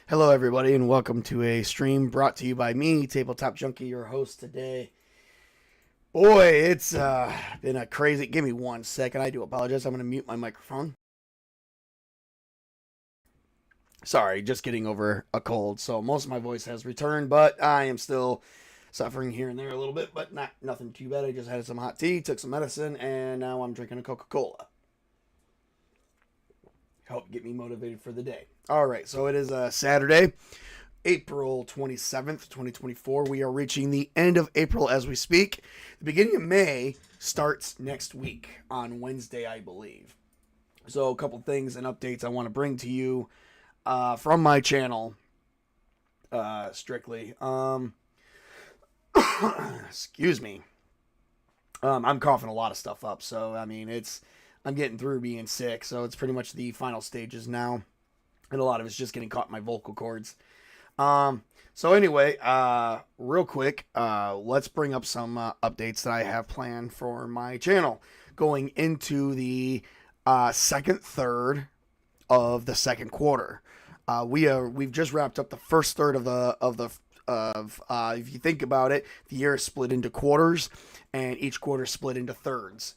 Hello, everybody, and welcome to a stream brought to you by me, Tabletop Junkie, your host today. Boy, it's been a crazy... Give me 1 second. I do apologize. I'm going to mute my microphone. Sorry, just getting over a cold, so most of my voice has returned, but I am still suffering here and there a little bit, but nothing too bad. I just had some hot tea, took some medicine, and now I'm drinking a Coca-Cola. Help get me motivated for the day. All right, so it is Saturday, April 27th, 2024. We are reaching the end of April as we speak. The beginning of May starts next week on Wednesday, I believe. So a couple things and updates I want to bring to you from my channel, strictly. Excuse me. I'm coughing a lot of stuff up, so I mean I'm getting through being sick, so it's pretty much the final stages now. And a lot of it's just getting caught in my vocal cords. So anyway, real quick, let's bring up some updates that I have planned for my channel. Going into the second third of the second quarter. We've just wrapped up the first third if you think about it, the year is split into quarters, and each quarter is split into thirds.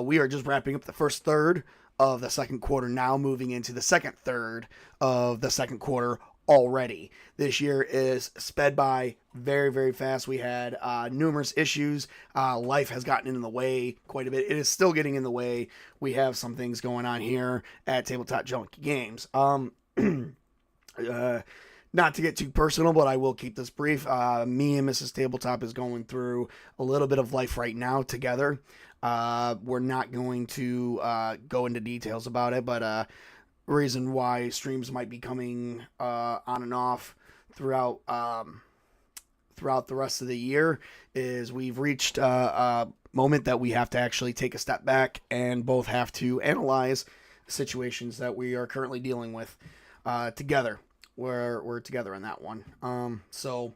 We are just wrapping up the first third of the second quarter now, moving into the second third of the second quarter already. This year is sped by very, very fast. We had numerous issues. Life has gotten in the way quite a bit. It is still getting in the way. We have some things going on here at Tabletop Junkie Games. Not to get too personal, but I will keep this brief. Me and Mrs. Tabletop is going through a little bit of life right now together. We're not going to go into details about it, but reason why streams might be coming on and off throughout the rest of the year is we've reached a moment that we have to actually take a step back and both have to analyze situations that we are currently dealing with together. We're together on that one. So,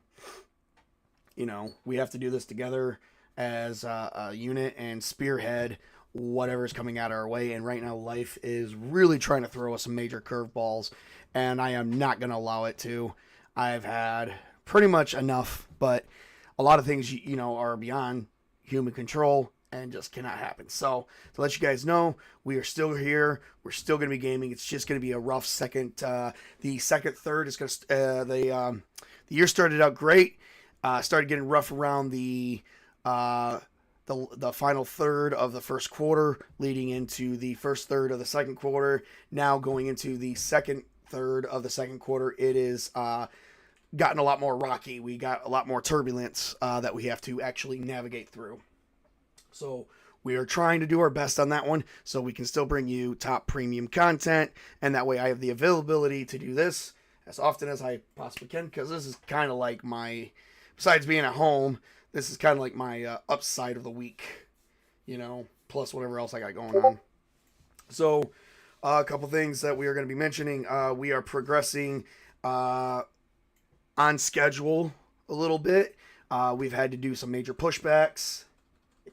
we have to do this together as a unit and spearhead whatever's coming out our way. And right now, life is really trying to throw us some major curveballs, and I am not going to allow it to. I've had pretty much enough, but a lot of things, are beyond human control and just cannot happen. So to let you guys know, we are still here. We're still going to be gaming. It's just going to be a rough second. The second third is going to the year started out great. Started getting rough around the final third of the first quarter, leading into the first third of the second quarter. Now going into the second third of the second quarter, it is gotten a lot more rocky. We got a lot more turbulence that we have to actually navigate through. So we are trying to do our best on that one so we can still bring you top premium content, and that way I have the availability to do this as often as I possibly can, because this is kind of like besides being at home, this is kind of like my upside of the week, plus whatever else I got going on. So A couple things that we are going to be mentioning. We are progressing on schedule a little bit. We've had to do some major pushbacks.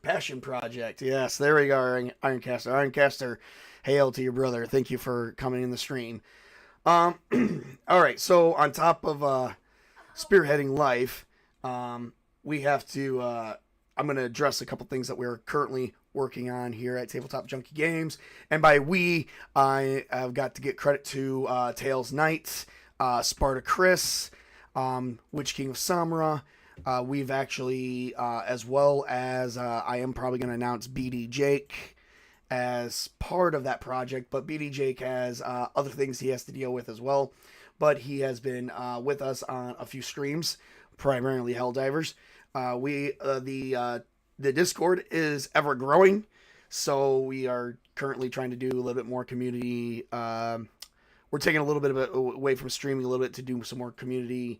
Passion project. Yes, there we go, Ironcaster. Ironcaster, hail to your brother. Thank you for coming in the stream. All right, so on top of spearheading life, we have to. I'm going to address a couple things that we're currently working on here at Tabletop Junkie Games, and by we, I have got to get credit to Tails Knights, Sparta Chris, Witch King of Samara. We've actually, as well as I am probably going to announce BD Jake as part of that project, but BD Jake has other things he has to deal with as well. But he has been with us on a few streams, primarily Helldivers. The Discord is ever growing, so we are currently trying to do a little bit more community. We're taking a little bit of it away from streaming a little bit to do some more community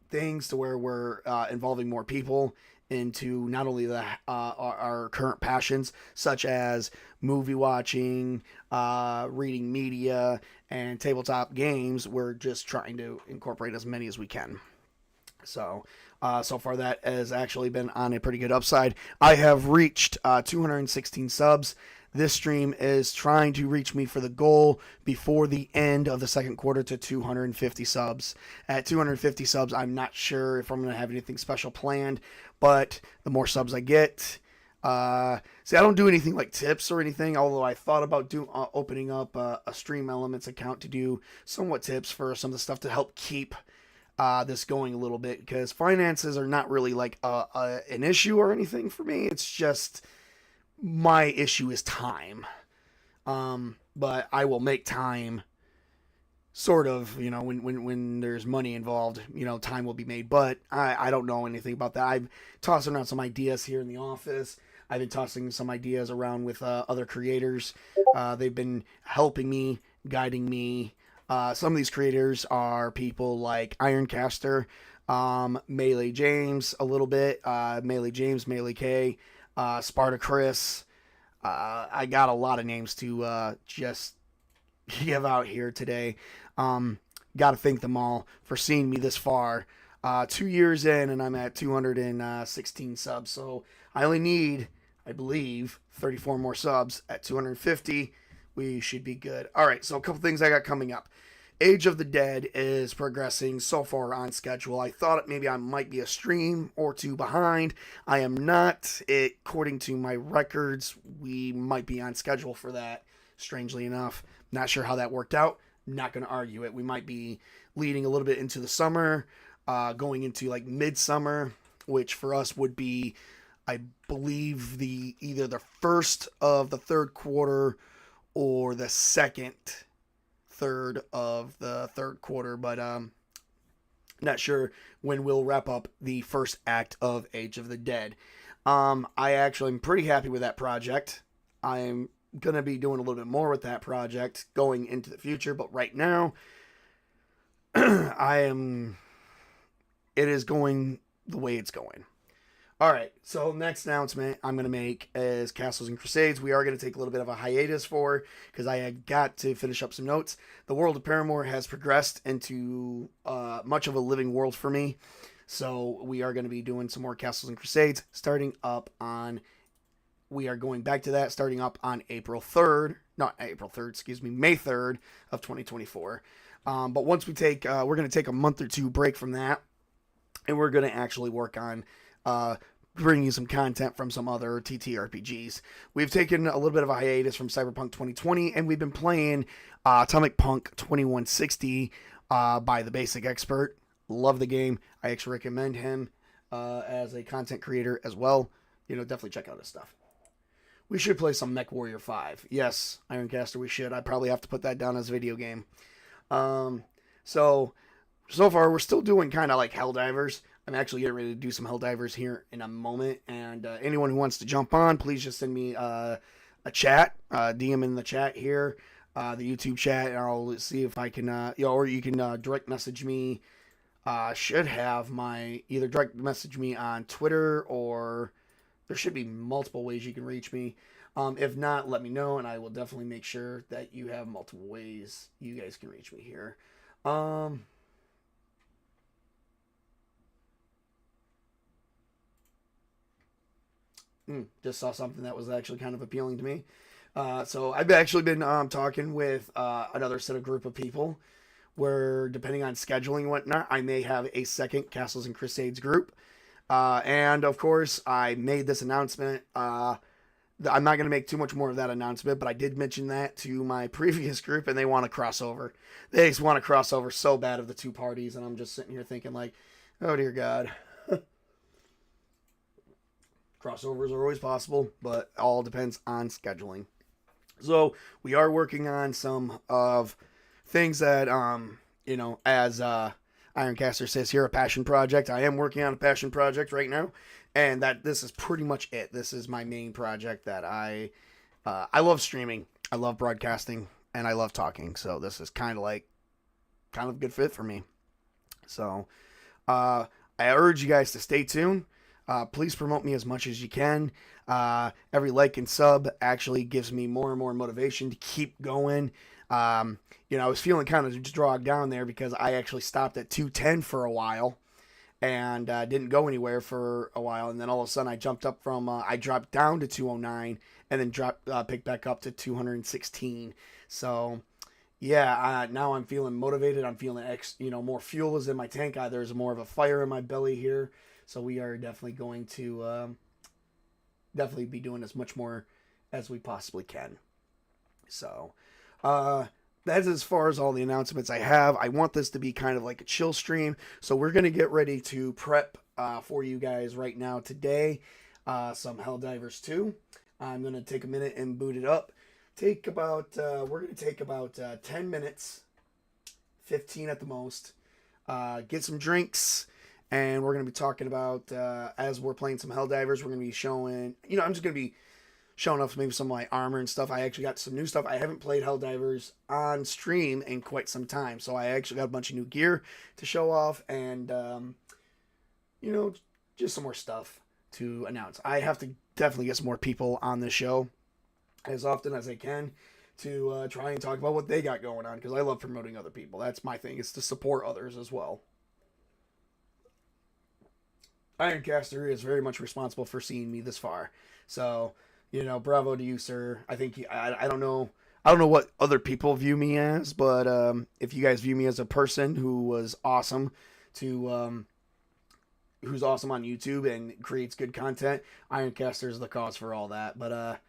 things to where we're involving more people into not only our current passions, such as movie watching, reading media, and tabletop games. We're just trying to incorporate as many as we can. So far that has actually been on a pretty good upside. I have reached 216 subs. This stream is trying to reach me for the goal before the end of the second quarter to 250 subs. At 250 subs, I'm not sure if I'm going to have anything special planned, but the more subs I get, see, I don't do anything like tips or anything, although I thought about opening up a Stream Elements account to do somewhat tips for some of the stuff to help keep this going a little bit, because finances are not really like an issue or anything for me. It's just my issue is time. But I will make time, sort of, when there's money involved, time will be made. But I don't know anything about that. I've tossed around some ideas here in the office. I've been tossing some ideas around with other creators. They've been helping me, guiding me. Some of these creators are people like Ironcaster, Melee James a little bit, Melee James, Melee K, Sparta Chris. I got a lot of names to just give out here today. Got to thank them all for seeing me this far. 2 years in, and I'm at 216 subs. So I only need, I believe, 34 more subs. At 250, we should be good. All right, so a couple things I got coming up. Age of the Dead is progressing so far on schedule. I thought maybe I might be a stream or two behind. I am not. According to my records, we might be on schedule for that, strangely enough. Not sure how that worked out. Not going to argue it. We might be leading a little bit into the summer, going into like midsummer, which for us would be, I believe, either the first of the third quarter or the third of the third quarter, but not sure when we'll wrap up the first act of Age of the Dead. I actually am pretty happy with that project. I'm going to be doing a little bit more with that project going into the future, but right now, it is going the way it's going. All right, so next announcement I'm going to make is Castles and Crusades. We are going to take a little bit of a hiatus because I had got to finish up some notes. The world of Paramore has progressed into much of a living world for me. So we are going to be doing some more Castles and Crusades we are going back to that starting up on May 3rd of 2024. But once we take, we're going to take a month or two break from that, and we're going to actually work on bringing you some content from some other TTRPGs. We've taken a little bit of a hiatus from Cyberpunk 2020, and we've been playing Atomic Punk 2160 by The Basic Expert. Love the game. I actually recommend him as a content creator as well. Definitely check out his stuff. We should play some MechWarrior 5. Yes, Ironcaster, we should. I probably have to put that down as a video game. So far, we're still doing kind of like Helldivers. I'm actually getting ready to do some Helldivers here in a moment, and anyone who wants to jump on, please just send me a chat, DM in the chat here, the YouTube chat, and I'll see if I can, or you can direct message me. Should have either direct message me on Twitter, or there should be multiple ways you can reach me. If not, let me know, and I will definitely make sure that you have multiple ways you guys can reach me here. Um, just saw something that was actually kind of appealing to me. So I've actually been talking with another set of group of people where, depending on scheduling and whatnot, I may have a second Castles and Crusades group. And of course, I made this announcement. I'm not going to make too much more of that announcement, but I did mention that to my previous group, and they want to cross over. They just want to cross over so bad of the two parties, and I'm just sitting here thinking, like, oh dear God. Crossovers are always possible, but all depends on scheduling. So we are working on some of things that, as Ironcaster says here, a passion project. I am working on a passion project right now, and that this is pretty much it. This is my main project that I love streaming, I love broadcasting, and I love talking. So this is kind of a good fit for me. So I urge you guys to stay tuned. Please promote me as much as you can. Every like and sub actually gives me more and more motivation to keep going. I was feeling kind of dragged down there because I actually stopped at 210 for a while and didn't go anywhere for a while. And then all of a sudden I jumped up from, I dropped down to 209 and then picked back up to 216. So yeah, now I'm feeling motivated. I'm feeling, more fuel is in my tank. There's more of a fire in my belly here. So we are definitely going to definitely be doing as much more as we possibly can. So that's as far as all the announcements I have. I want this to be kind of like a chill stream. So we're going to get ready to prep for you guys right now today. Some Helldivers 2. I'm going to take a minute and boot it up. We're going to take about 10 minutes, 15 at the most. Get some drinks. And we're going to be talking about, as we're playing some Helldivers, we're going to be showing, I'm just going to be showing off maybe some of my armor and stuff. I actually got some new stuff. I haven't played Helldivers on stream in quite some time. So I actually got a bunch of new gear to show off and, just some more stuff to announce. I have to definitely get some more people on the show as often as I can to try and talk about what they got going on because I love promoting other people. That's my thing, is to support others as well. Ironcaster is very much responsible for seeing me this far. So, bravo to you, sir. I think I don't know what other people view me as, but if you guys view me as a person who was awesome who's awesome on YouTube and creates good content, Ironcaster is the cause for all that. But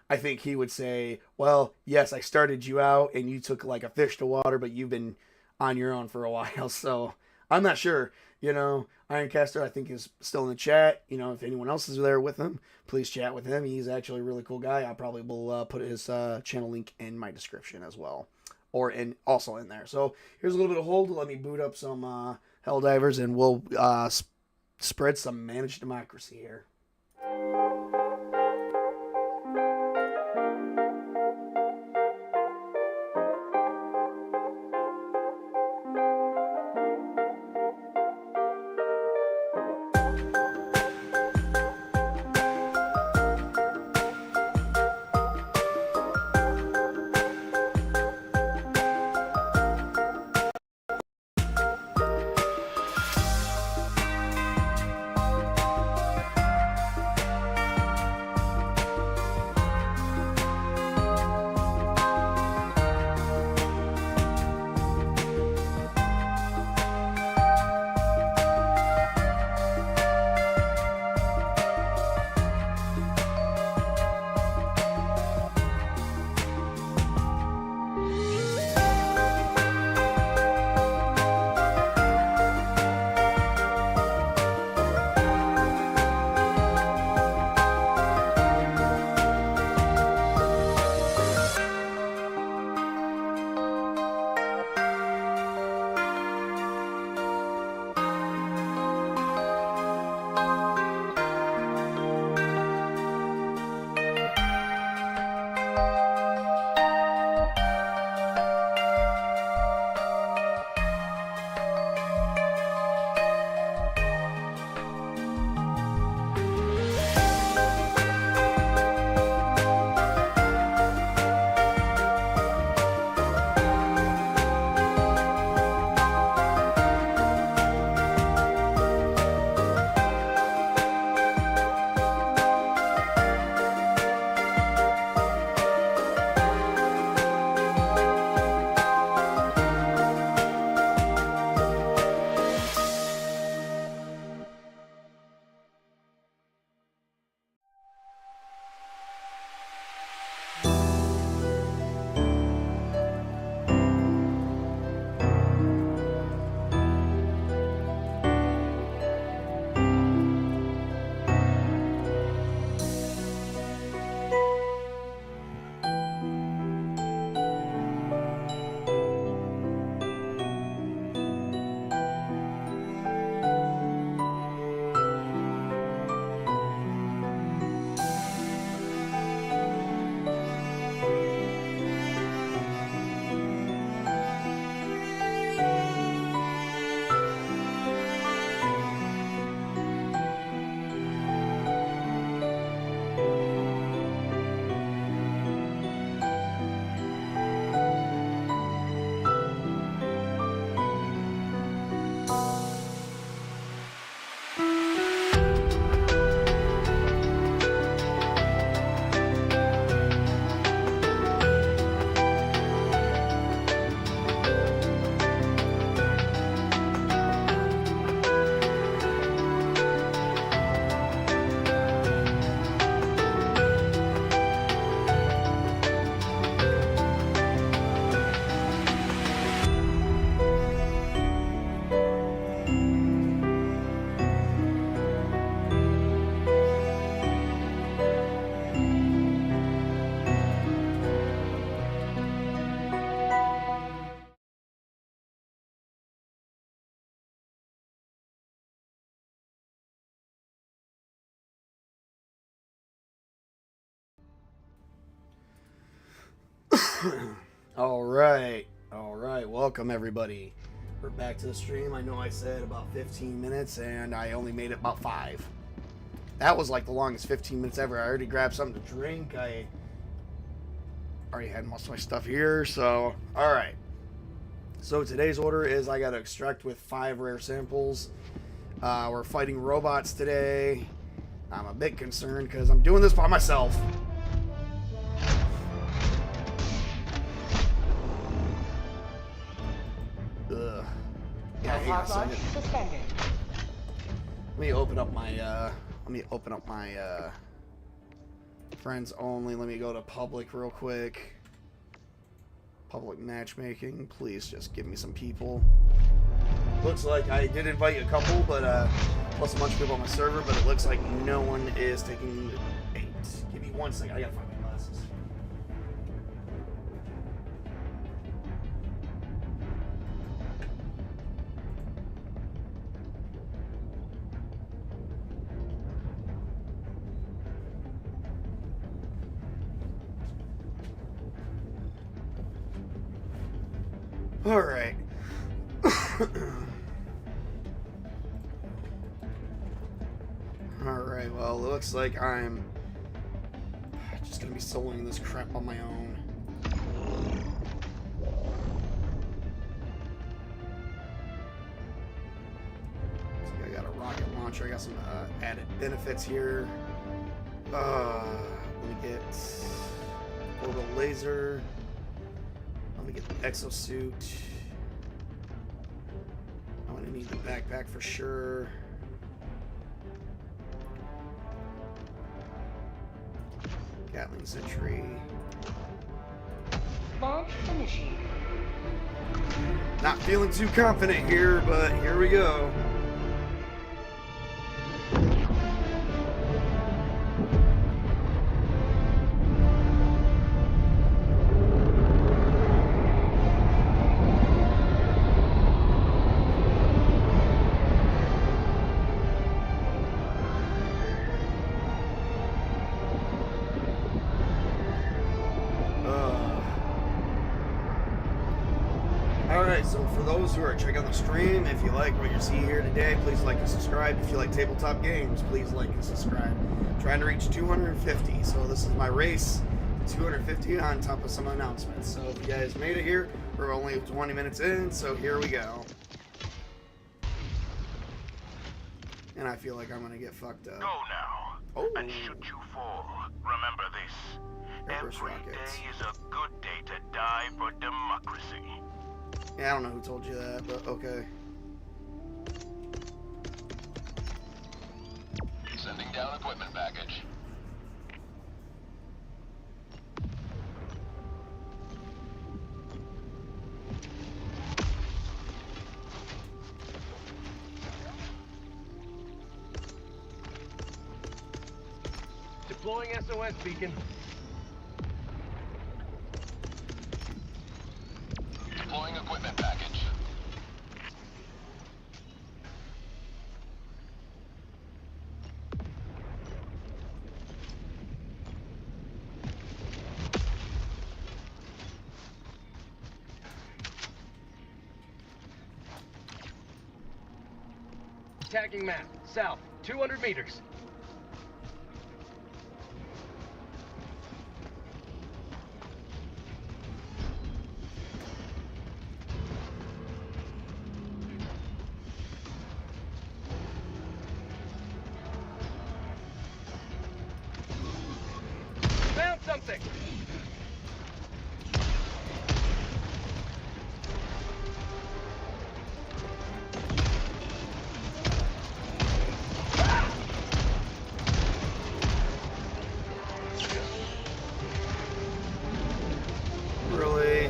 I think he would say, well, yes, I started you out and you took like a fish to water, but you've been on your own for a while. So I'm not sure. Ironcaster, I think, is still in the chat. If anyone else is there with him, please chat with him. He's actually a really cool guy. I probably will put his channel link in my description as well, or also in there. So here's a little bit of hold. Let me boot up some Helldivers, and we'll spread some managed democracy here. All right. Welcome, everybody. We're back to the stream. I know I said about 15 minutes, and I only made it about 5. That was like the longest 15 minutes ever. I already grabbed something to drink. I already had most of my stuff here, so... Alright. So today's order is I got to extract with 5 rare samples. We're fighting robots today. I'm a bit concerned because I'm doing this by myself. Ugh. Yeah, hang on a second. Let me open up my friends only. Let me go to public real quick. Public matchmaking. Please just give me some people. Looks like I did invite a couple, but plus a bunch of people on my server, but it looks like no one is taking the bait. Give me 1 second. I gotta find my glasses. All right. Alright, well, it looks like I'm just gonna be soloing this crap on my own. So I got a rocket launcher, I got some added benefits here. Let me get orbital laser. Let me get the exosuit. I'm gonna need the backpack for sure. Gatling Sentry. Launch initiated. Not feeling too confident here, but here we go. Alright, so for those who are checking out the stream, if you like what you see here today, please like and subscribe. If you like tabletop games, please like and subscribe. I'm trying to reach 250, so this is my race to 250 on top of some announcements. So if you guys made it here, we're only 20 minutes in, so here we go. And I feel like I'm gonna get fucked up. Go now. Oh. And should you fall, remember this. Every day is a good day to die for democracy. Yeah, I don't know who told you that, but okay. Sending down equipment package. Deploying SOS beacon. Deploying equipment package. Tagging map. South. 200 meters. Found something! Really?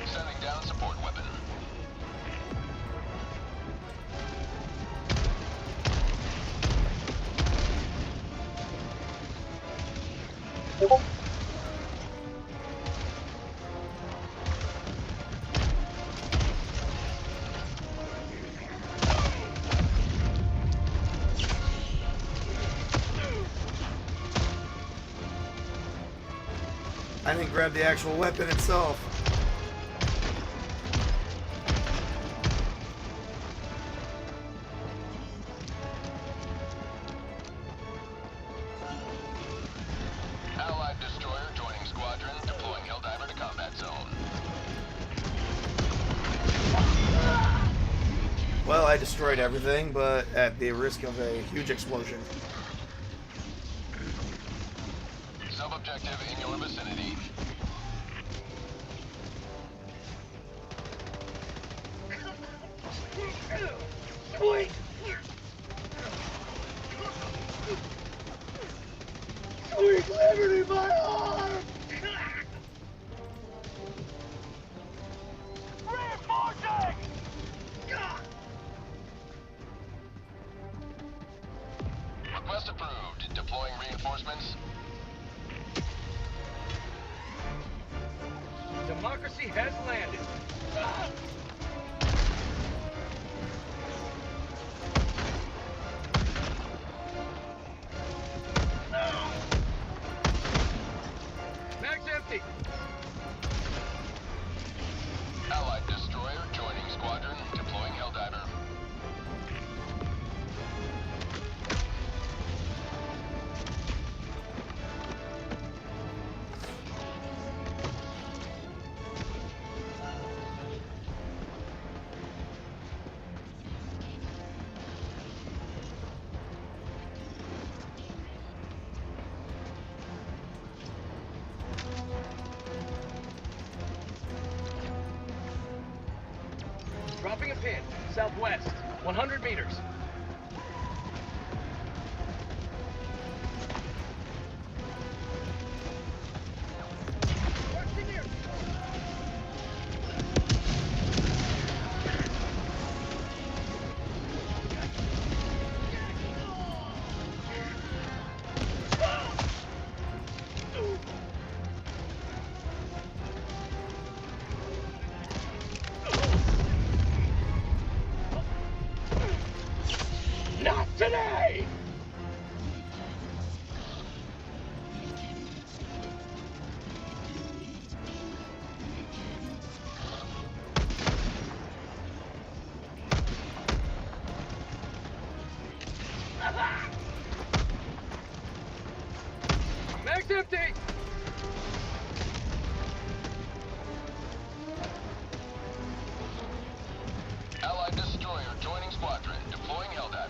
Sending down support weapon. I didn't grab the actual weapon itself. Allied destroyer joining squadron, deploying Helldiver to combat zone. Well, I destroyed everything, but at the risk of a huge explosion. Sub-objective in your vicinity. Sweet! Sweet liberty, my arm! Reinforcing! Request approved. Deploying reinforcements. Democracy has landed. Mag's empty. Allied destroyer joining squadron, deploying Helldiver. Dropping a pin. Southwest. 100 meters. Not today! Mag's empty! Allied destroyer joining squadron, deploying Helldiver.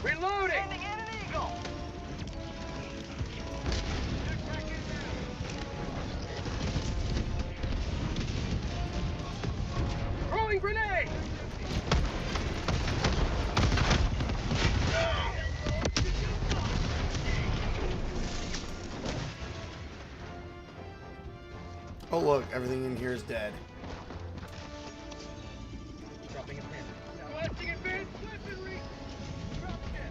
Reloading! Throwing grenade! Oh look, everything in here is dead. Dropping a pin. Requesting advanced weaponry! Drop pin.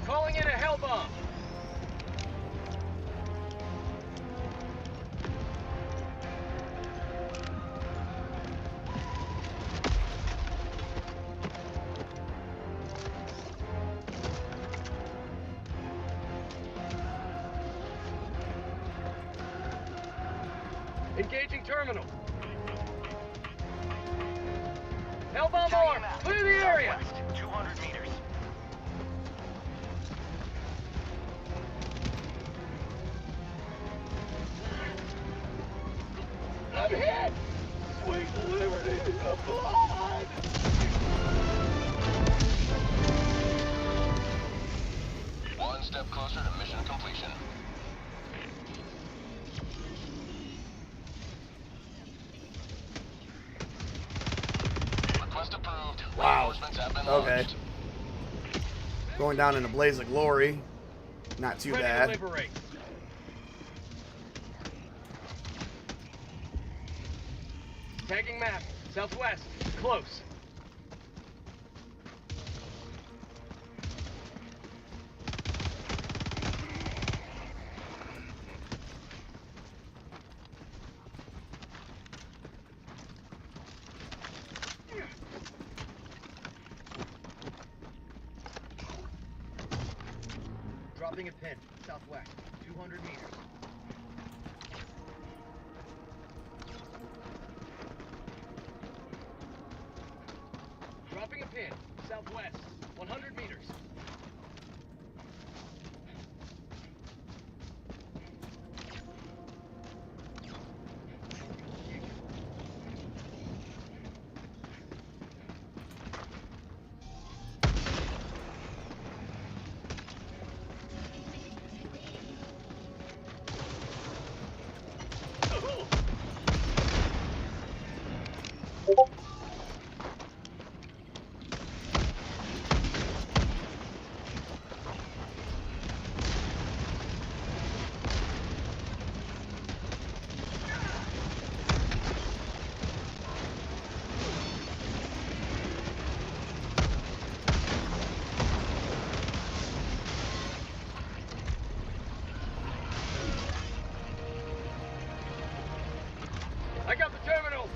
Calling in a hell bomb. Engaging terminal. Hell bomb arm. Clear the area. Southwest, 200 meters. I'm hit. Sweet liberty of blood. One step closer to mission completion. Request approved. Wow. Reinforcements have been Okay. launched. Going down in a blaze of glory. Not too Ready bad. to liberate. Tagging map. Southwest. Close. Dropping a pin. Southwest. 200 meters. Dropping a pin. Southwest. 100 meters. I got the terminal.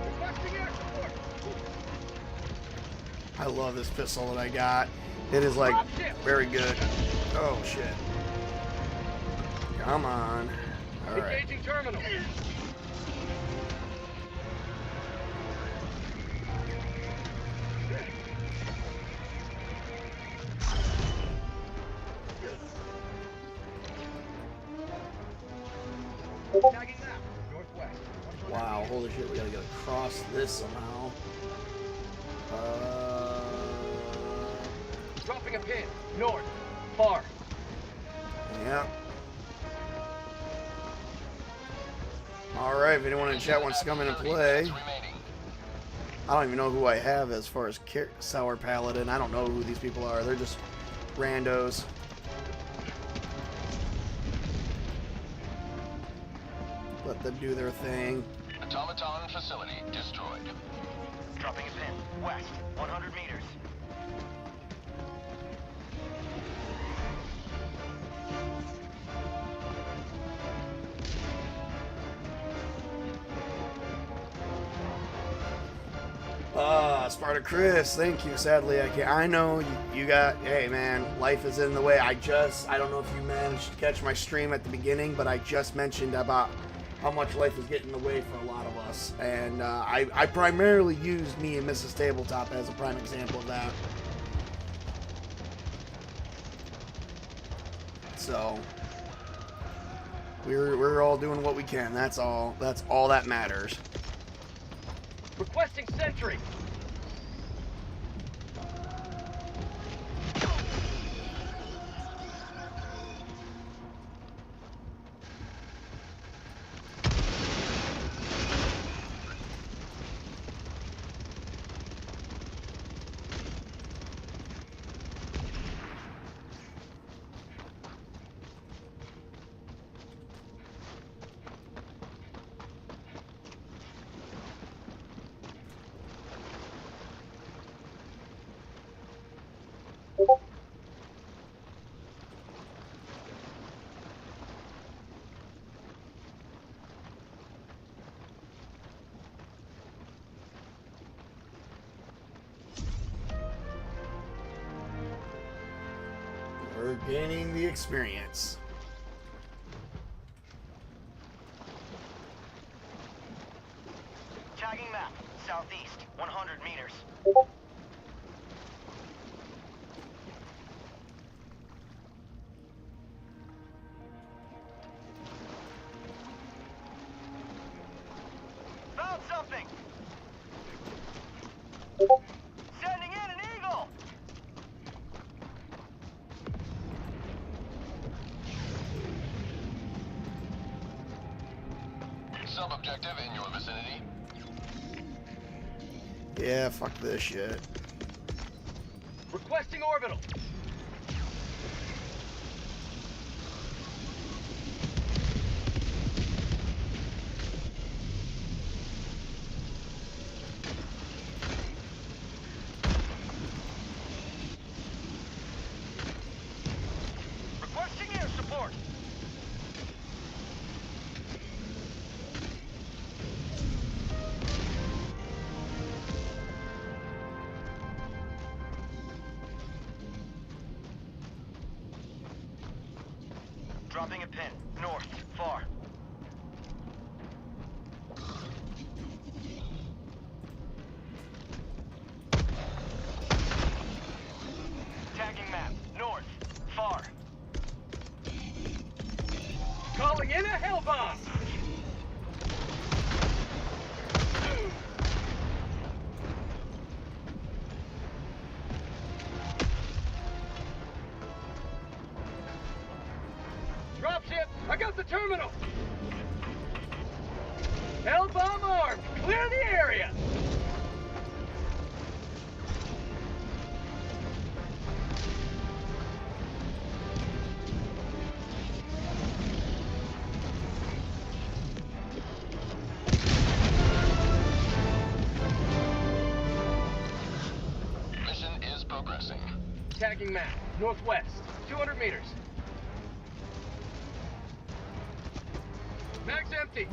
Requesting air support. I love this pistol that I got. It is like very good. Oh shit. Come on. Alright. Engaging terminal. Tagging map. Northwest. 100 Wow, holy shit, we gotta get across this somehow. Dropping a pin. North. Far. Yeah. Alright, if anyone in chat wants to come in and play. I don't even know who I have as far as Sour Paladin. I don't know who these people are. They're just randos. Let them do their thing. Automaton facility destroyed. Dropping a pin. West. 100 meters. Sparta Chris, thank you. Sadly, I can't. I know you got. Hey, man, life is in the way. I don't know if you managed to catch my stream at the beginning, but I just mentioned about how much life is getting in the way for a lot of us, and I primarily used me and Mrs. Tabletop as a prime example of that. So we're all doing what we can. That's all. That's all that matters. Requesting sentry. We're gaining the experience. Tagging map. Southeast. 100 meters. Found something! Sending in an eagle! Sub-objective in your vicinity. Yeah, fuck this shit. Requesting orbital. Requesting air support. Dropping a pin. North. Far. Tagging map. North. Far. Calling in a hell bomb. Dropship, I got the terminal. Hell bomb armed. Clear the area. Mission is progressing. Tagging map. Northwest. 200 meters. Mag's empty.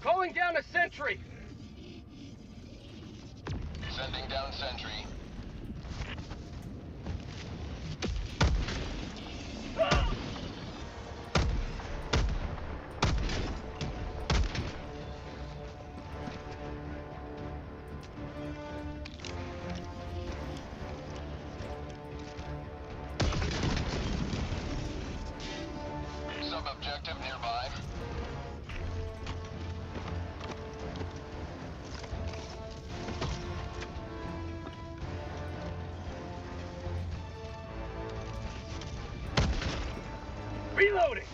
Calling down a sentry. Sending down sentry. Sub-objective nearby. Reloading.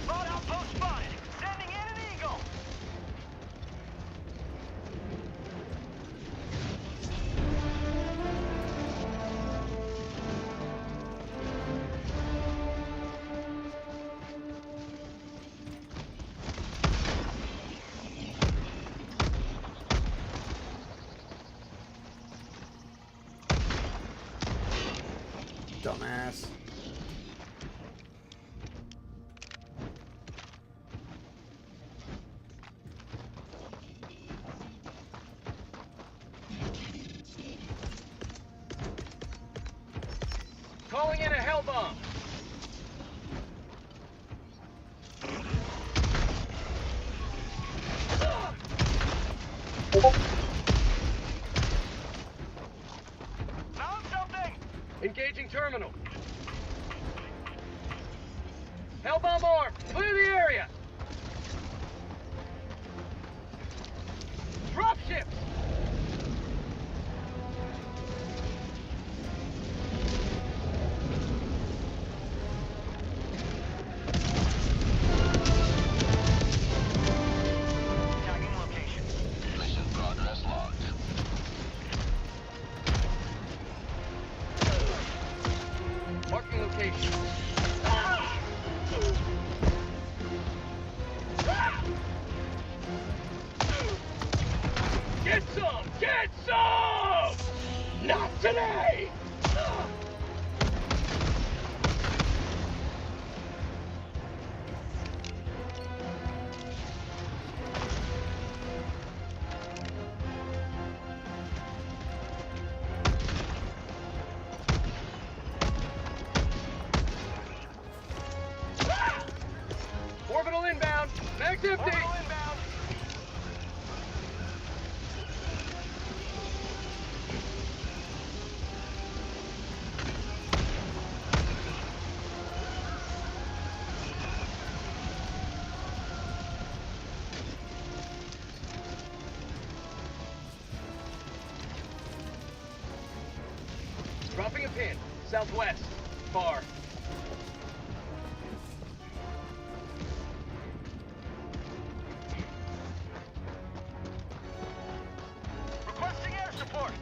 Spot outpost spotted. Sending in an eagle. Dumbass. Calling in a hell bomb. Found something. Engaging terminal. Hellbomb armed. Clear the area. Dropships. Tagging location. Mission progress logged. Marking location. Get some! Get some! Not today! Bag's empty! Orbital inbound. Dropping a pin. Southwest. Far. Requesting air support.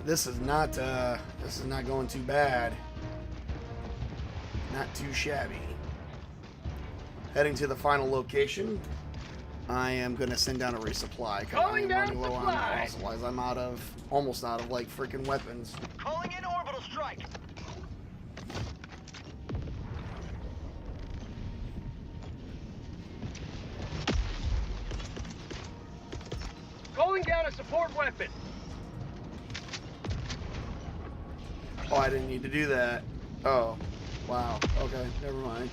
This is not going too bad. Not too shabby. Heading to the final location. I am gonna send down a resupply because I Calling am down running low on supply. all supplies. I'm almost out of like freaking weapons. Calling in orbital strike. Calling down a support weapon. Oh, I didn't need to do that. Oh, wow. Okay, never mind.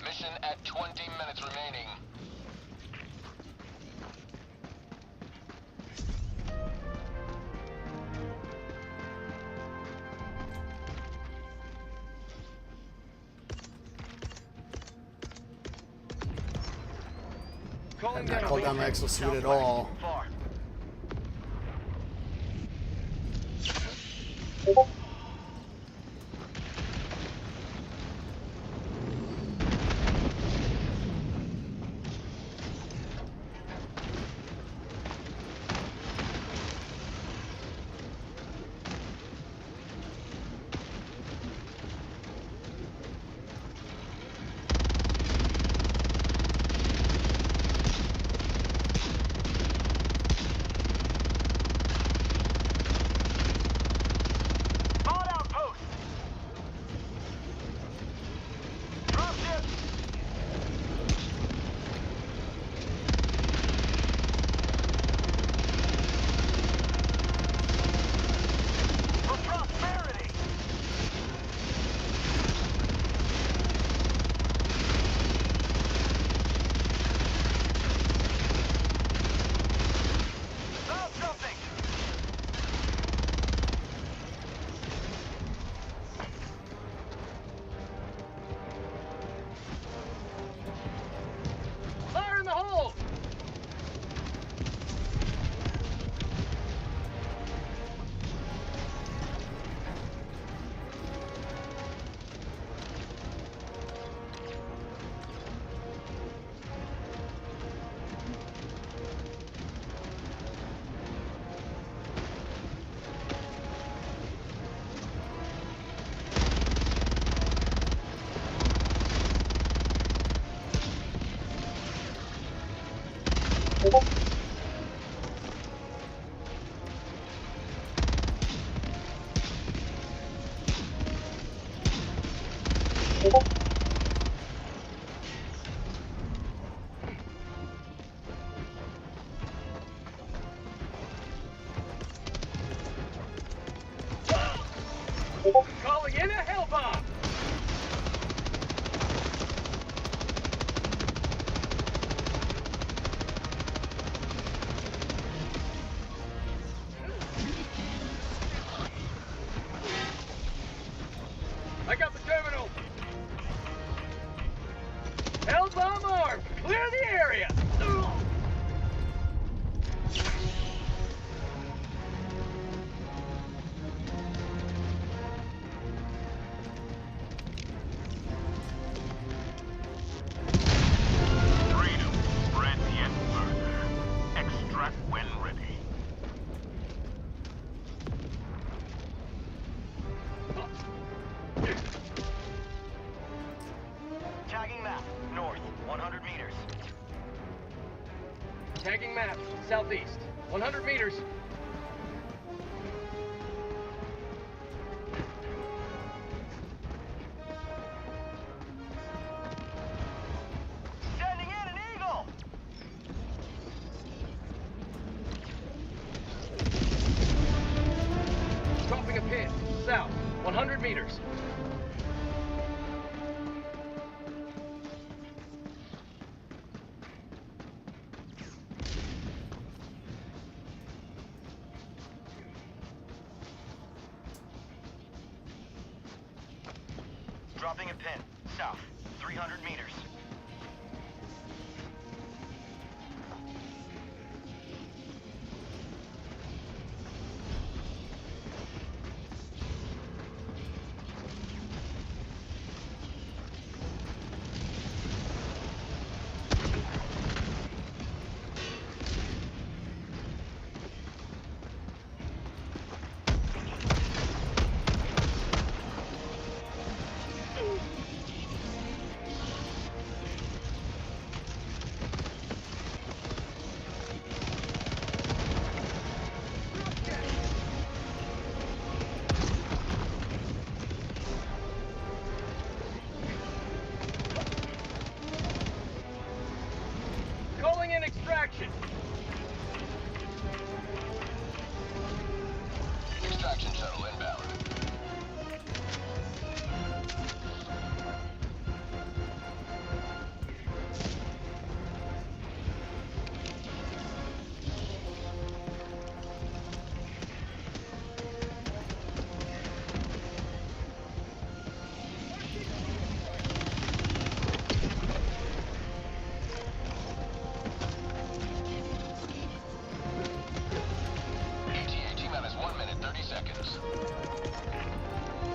Mission at 20 minutes remaining. Calling Have not down a called down the weapon. exosuit at all. Far. Pod outpost. Dropship. For prosperity. Found something. Fire in the hole! Calling in a hell bomb! I got the terminal! Tagging map, southeast. 100 meters. Sending in an eagle! Dropping a pin, south. 100 meters. Dropping a pin, south. 300 meters. Calling in extraction. Extraction shuttle inbound. ETA T-minus 1 minute, 30 seconds.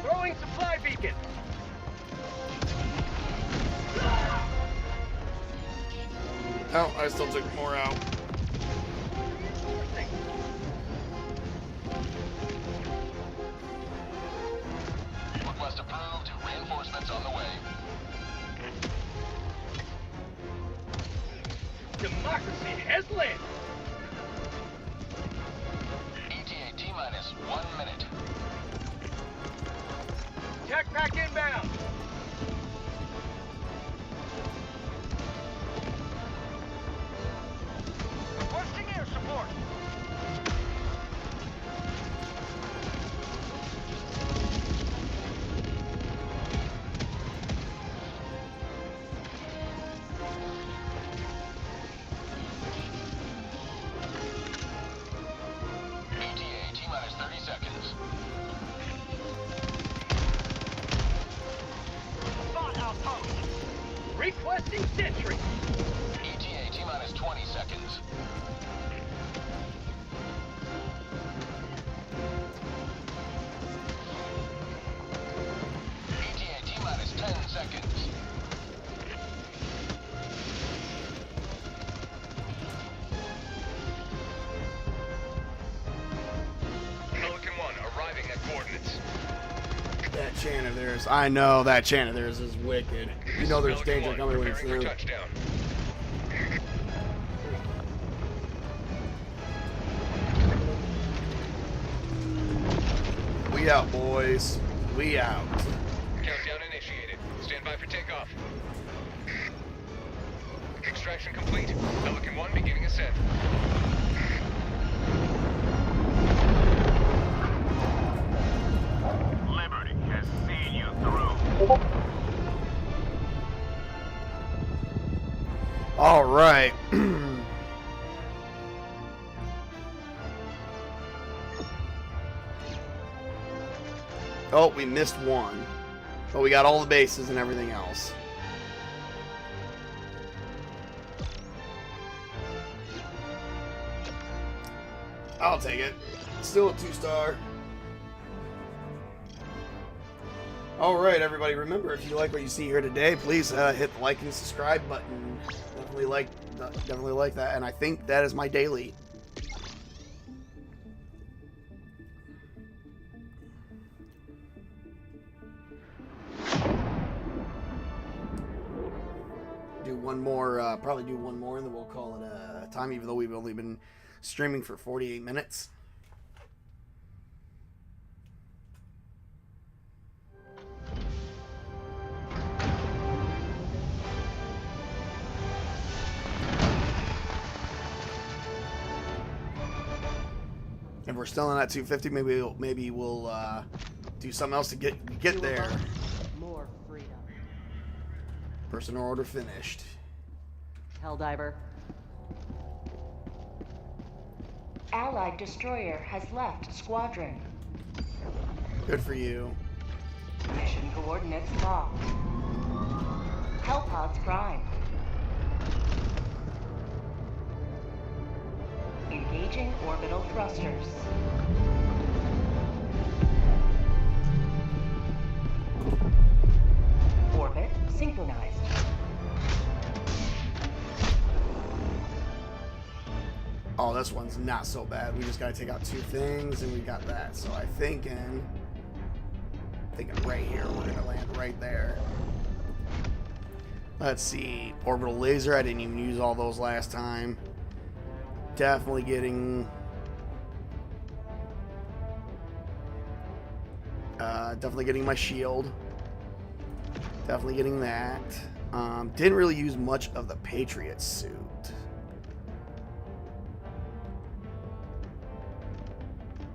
Throwing supply beacon. Oh, I still took more out. Reinforcing. Request approved. Reinforcements on the way. Democracy has landed. ETA T-minus 1 minute. Tech pack inbound. Requesting air support. ETA T-minus 30 seconds. Spot outpost. Requesting sentry. ETA T-minus 20 seconds. ETA T-minus 10 seconds. Pelican 1 arriving at coordinates. That chant of theirs. I know that chant of theirs is wicked. You know there's danger coming when it's through. Touchdown. We out, boys. We out. Countdown initiated. Stand by for takeoff. Extraction complete. Pelican 1 beginning ascent. Liberty has seen you through. All right. Oh, we missed one. But we got all the bases and everything else. I'll take it. Still a 2-star. Alright, everybody. Remember, if you like what you see here today, please hit the like and subscribe button. Definitely like that. And I think that is my daily. Do one more, probably do one more, and then we'll call it a time, even though we've only been streaming for 48 minutes. If we're still in at 250, maybe we'll do something else to get there. More freedom. Personal order finished. Helldiver. Allied destroyer has left squadron. Good for you. Mission coordinates locked. Hellpods prime. Engaging orbital thrusters. Orbit synchronized. Oh, this one's not so bad. We just gotta take out 2 things, and we got that. So I'm thinking right here. We're gonna land right there. Let's see. Orbital laser. I didn't even use all those last time. Definitely getting my shield. Definitely getting that. Didn't really use much of the Patriot suit.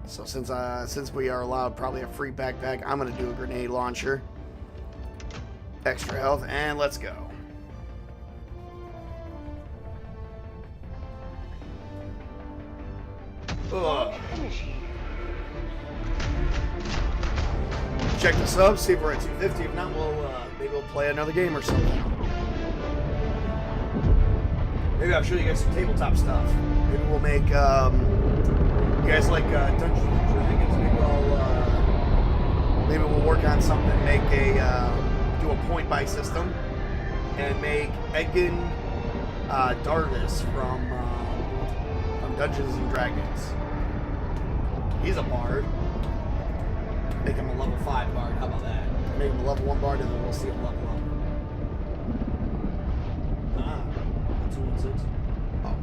So since we are allowed probably a free backpack, I'm gonna do a grenade launcher. Extra health, and let's go. Ugh. Check the subs, see if we're at 250. If not, maybe we'll play another game or something. Maybe I'll show you guys some tabletop stuff. Maybe we'll make, you guys like Dungeons and Dragons. Maybe we'll work on something. Make do a point buy system, and make Edgin Darvis from Dungeons and Dragons. He's a bard. Make him a level 5 bard. How about that? Make him a level 1 bard, and then we'll see him level up. 216. Oh.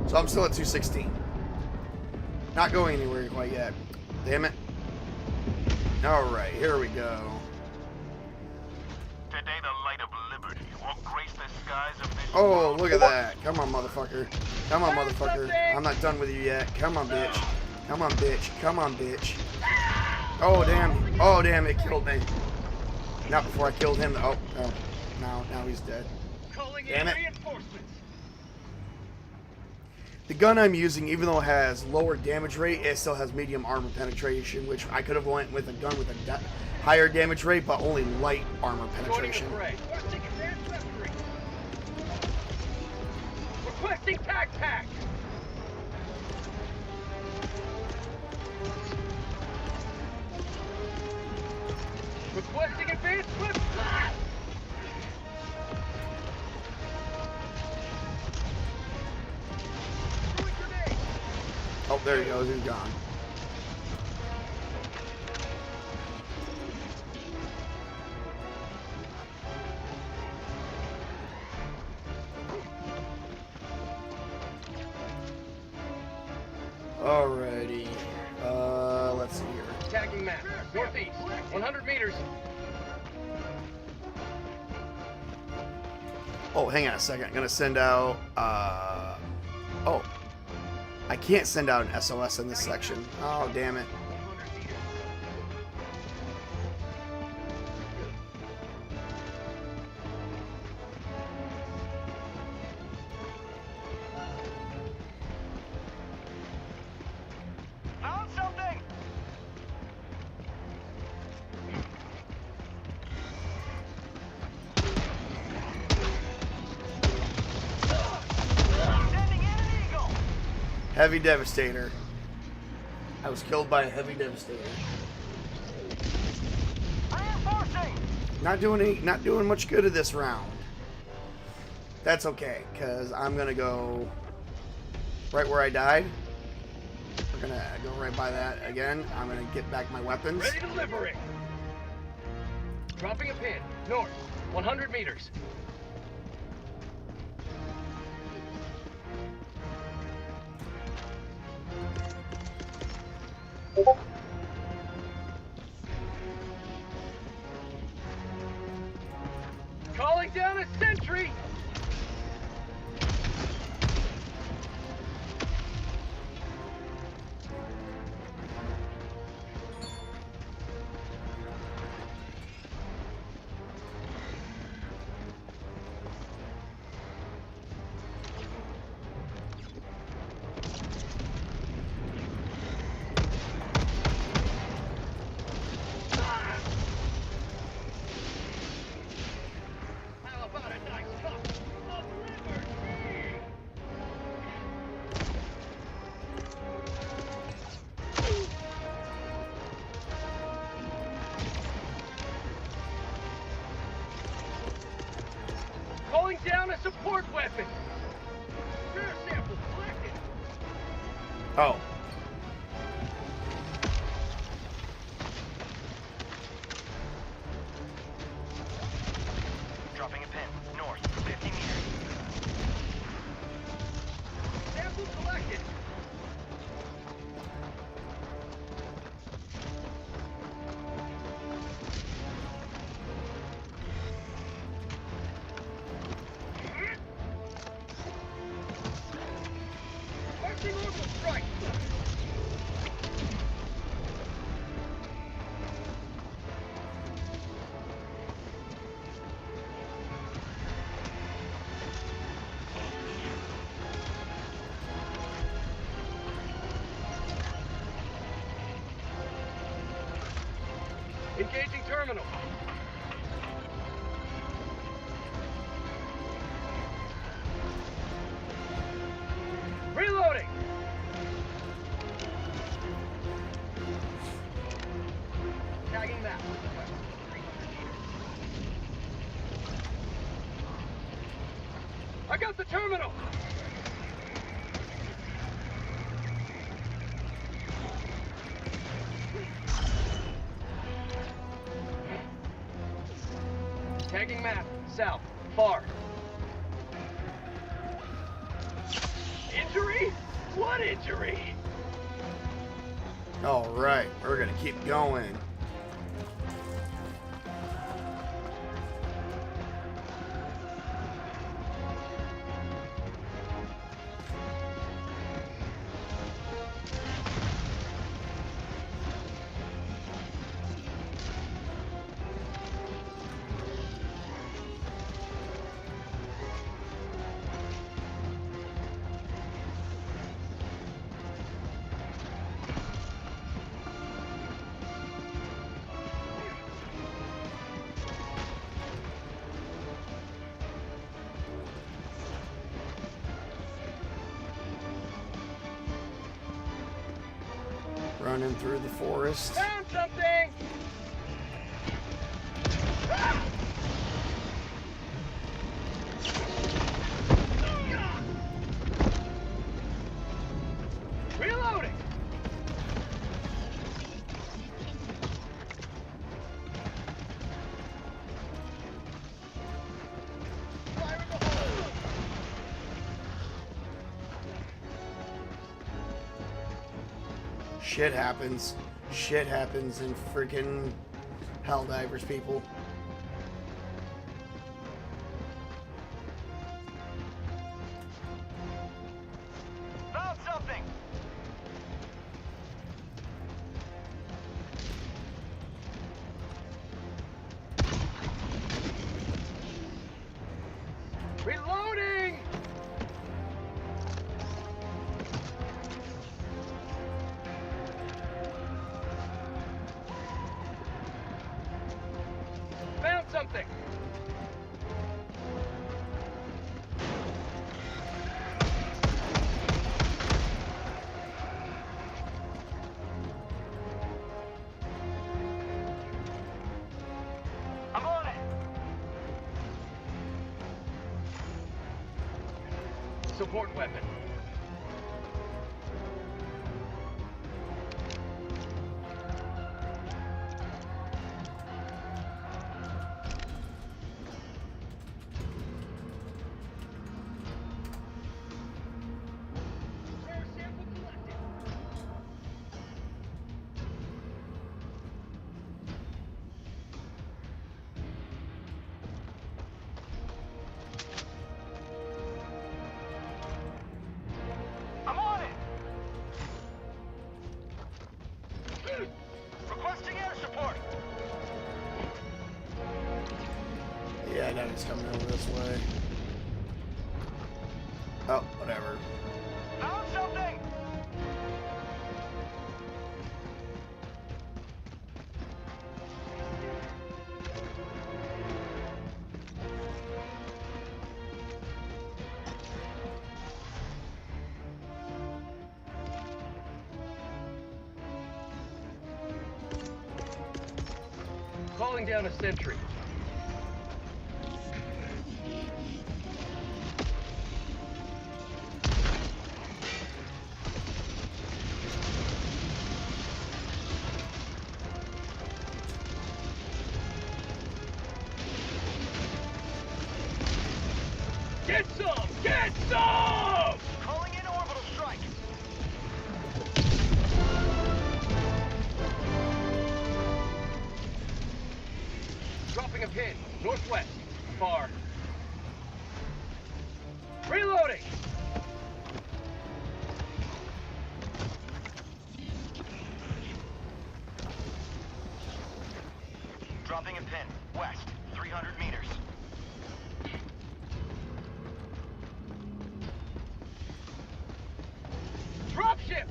So I'm still at 216. Not going anywhere quite yet. Damn it. Alright, here we go. Today the light of liberty will grace the skies of this Oh, world. look at that. Come on, motherfucker. Come on, motherfucker. I'm not done with you yet. Come on, bitch. Come on, bitch. Come on, bitch. Oh, damn. Oh, damn, it killed me. Not before I killed him. Oh, no. Now he's dead. Calling Damn in it. reinforcements. The gun I'm using, even though it has lower damage rate, it still has medium armor penetration, which I could have went with a gun with a higher damage rate, but only light armor penetration. Joining the fray. Requesting advanced weaponry. Requesting tag pack. Requesting advanced weapons. Oh, there he goes. He's gone. Alrighty. Let's see here. Tagging map. Northeast. 100 meters. Oh, hang on a second. I'm gonna send out. Oh, I can't send out an SOS in this section. Oh, damn it. 100 meters. Found something! Sending in an eagle! Heavy Devastator. I was killed by a Heavy Devastator. Reinforcing! Not doing much good at this round. That's okay, because I'm gonna go right where I died. We're gonna go right by that again. I'm gonna get back my weapons. Ready to liberate. Dropping a pin. North. 100 meters. Calling down a sentry! How about a nice cup of liberty? Calling down a support weapon. Rare sample collected. Oh. Dropping a pin. North. 50 meters. Sample collected. Marching orbital strike. Engaging terminal. Reloading. Tagging map. I got the terminal. Tagging map. South. Far. Injury? What injury? All right, we're gonna keep going. Running through the forest. Found something! Ah! Reloading! Fire in the hole! Shit happens. Shit happens in freaking Helldivers, people. Found something! Reloading! Found something! I'm on it! Support weapon. Requesting air support. Yeah, I know he's coming over this way. Oh, whatever. Found something. Calling down a sentry. Get some! Get some! Calling in orbital strike. Dropping a pin. Northwest. Far. Reloading! Dropping a pin. West. 300 meters. Dropships!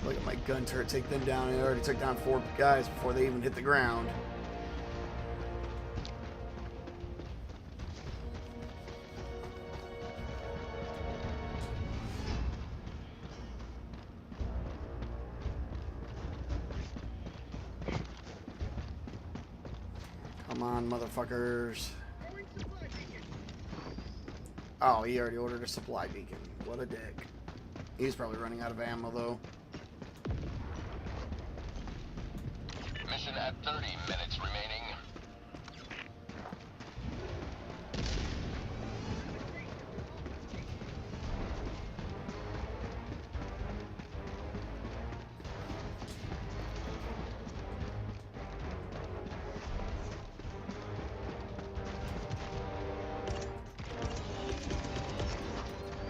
Look at my gun turret take them down. And I already took down 4 guys before they even hit the ground. Come on, motherfuckers. Oh, he already ordered a supply beacon. What a dick. He's probably running out of ammo, though. Mission at 30 minutes remaining.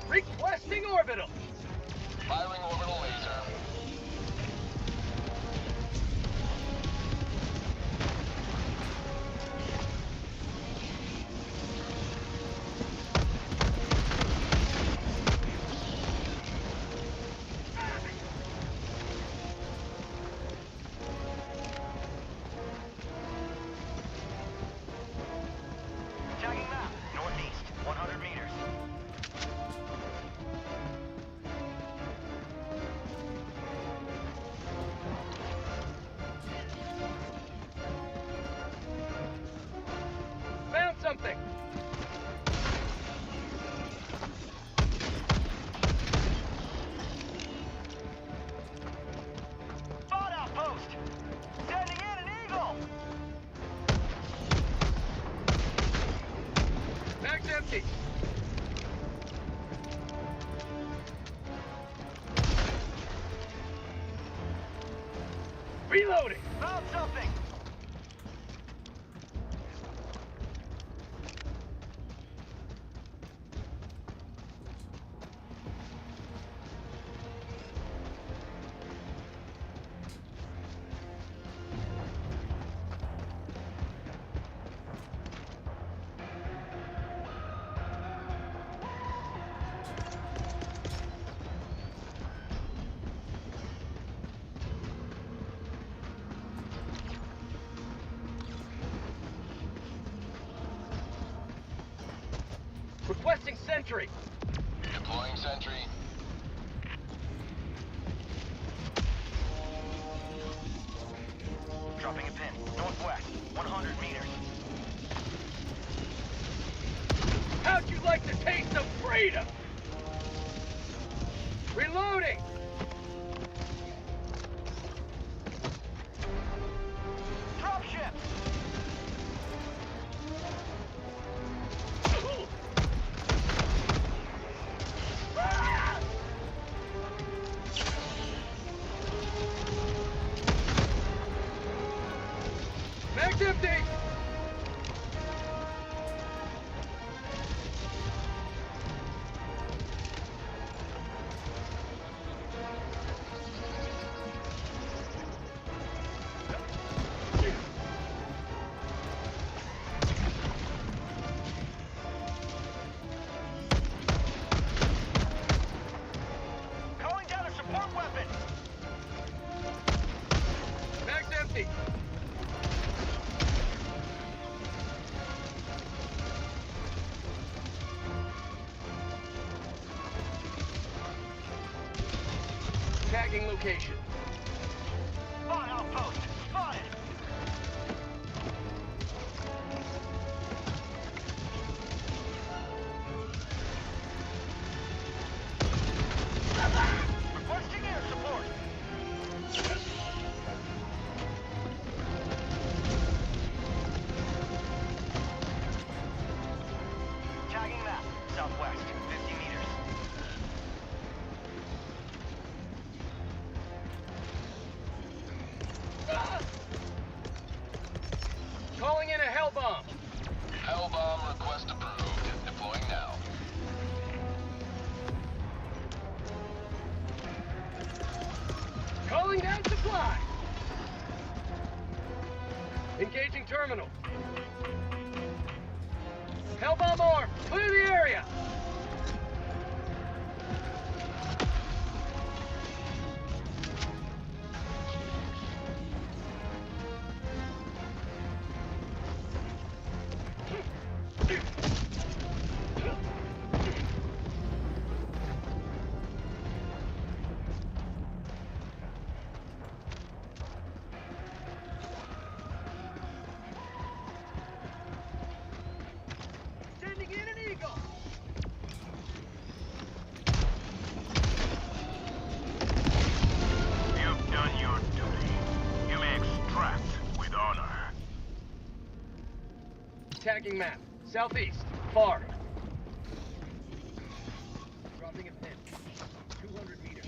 Requesting orbital! Firing orbital laser. Tagging map. Northeast. 100 meters. Found something! Spot outpost. Sending in an eagle. Mag's empty! Reloading! Found something. Requesting sentry! Deploying sentry. Dropping a pin. Northwest. 100 meters. How'd you like the taste of freedom? Reloading! Dropship. Mag's empty! Tagging location. Spawn outpost! Spotted! Requesting air support! Tagging map, southwest, 50 meters. Calling in a hell bomb. Hellbomb request approved. Deploying now. Calling down supply. Engaging terminal. Hellbomb armed. Clear the area. Sending in an eagle. You've done your duty. You may extract with honor. Tagging map. Southeast. Far. Dropping a pin. 200 meters.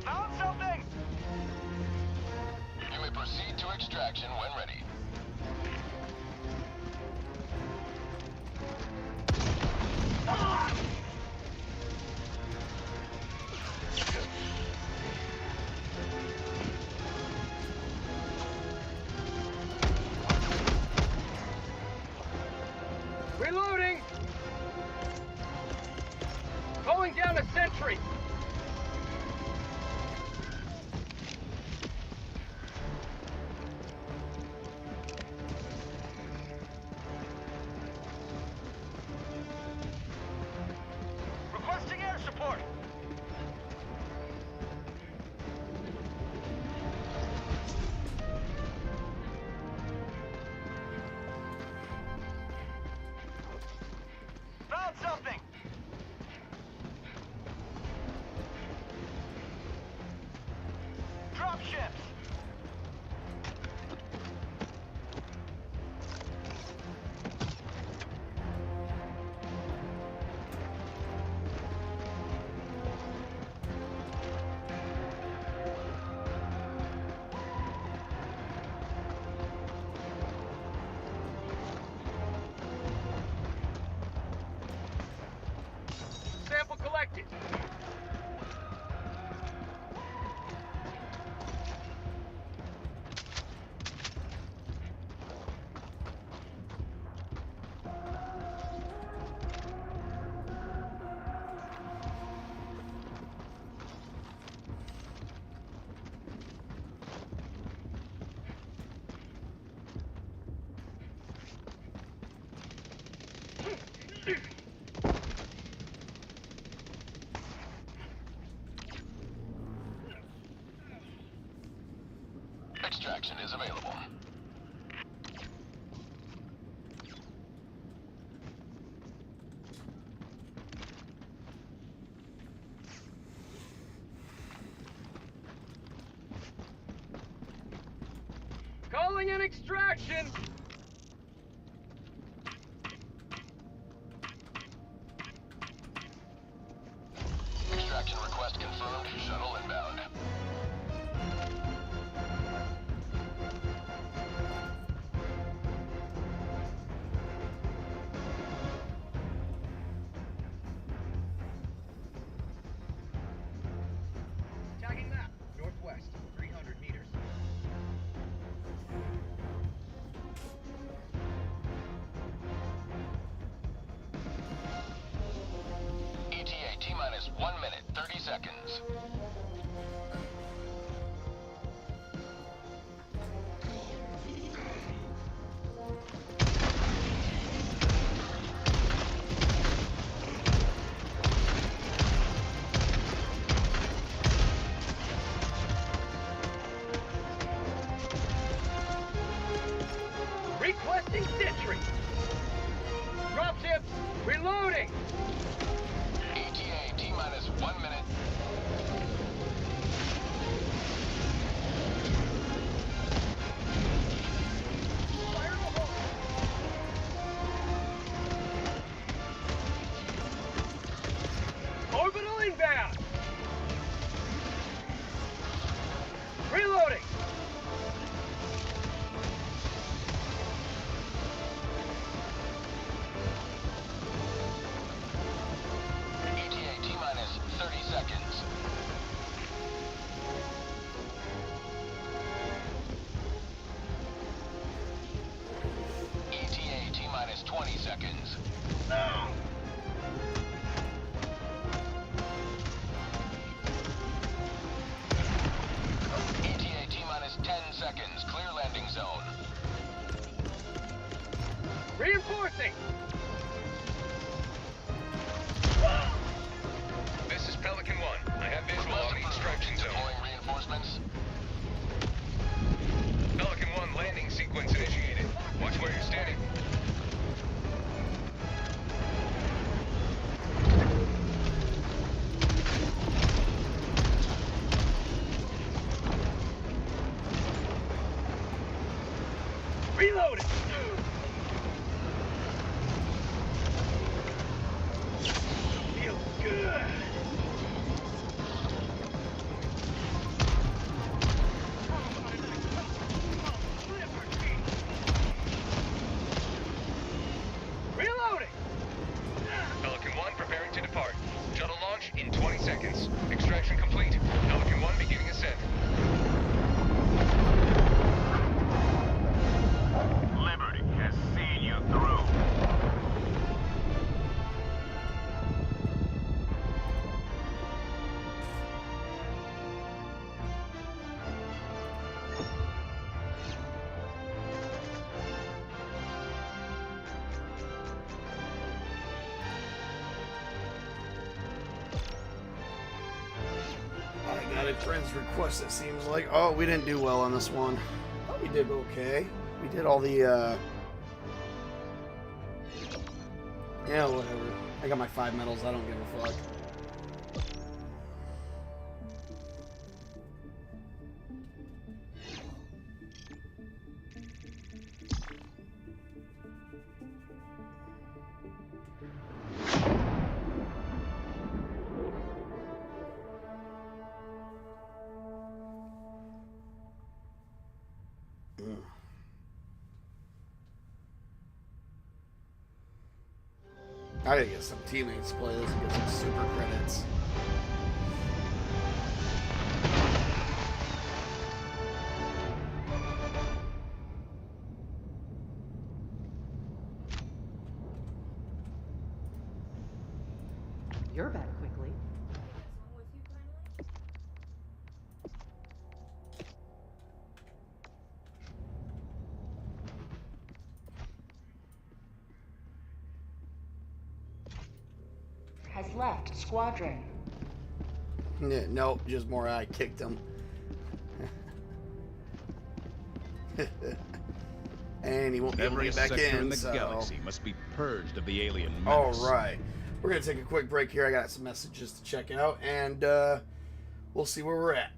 Found something! You may proceed to extraction when ready. Reloading! Calling down a sentry! Requesting air support! Found something! Drop ships! Sample collected. Extraction is available. Calling in extraction! Extraction request confirmed. Shuttle inbound. Tagging map. Northwest. 300 meters. seconds. Requesting sentry. Dropship, reloading. ETA T-minus 1 minute. Fire in the hole. Orbital inbound. Reloading. ETA T-minus 30 seconds. ETA T-minus 20 seconds. ETA T-minus 10 seconds. Clear landing zone. Reinforcing. This is Pelican 1. I have visual on the extraction zone. Deploying reinforcements. Pelican 1 landing sequence initiated. Watch where you're standing. Reloading. Feels good. Reloading. Pelican 1 preparing to depart. Shuttle launch in 20 seconds. Extraction complete. Pelican 1 beginning ascent. Liberty has seen you through. I got a friend's request, it seems like. Oh, we didn't do well on this one. Oh, we did okay. We did all the, yeah, whatever. I got my 5 medals, I don't give a fuck. I gotta get some teammates to play this and get some super credits. You're back quickly. Has left squadron. Yeah, nope, just more I kicked him. And he won't be able to Every get back sector in, the so... galaxy must be purged of the alien All menace. right. We're going to take a quick break here. I got some messages to check out, and we'll see where we're at.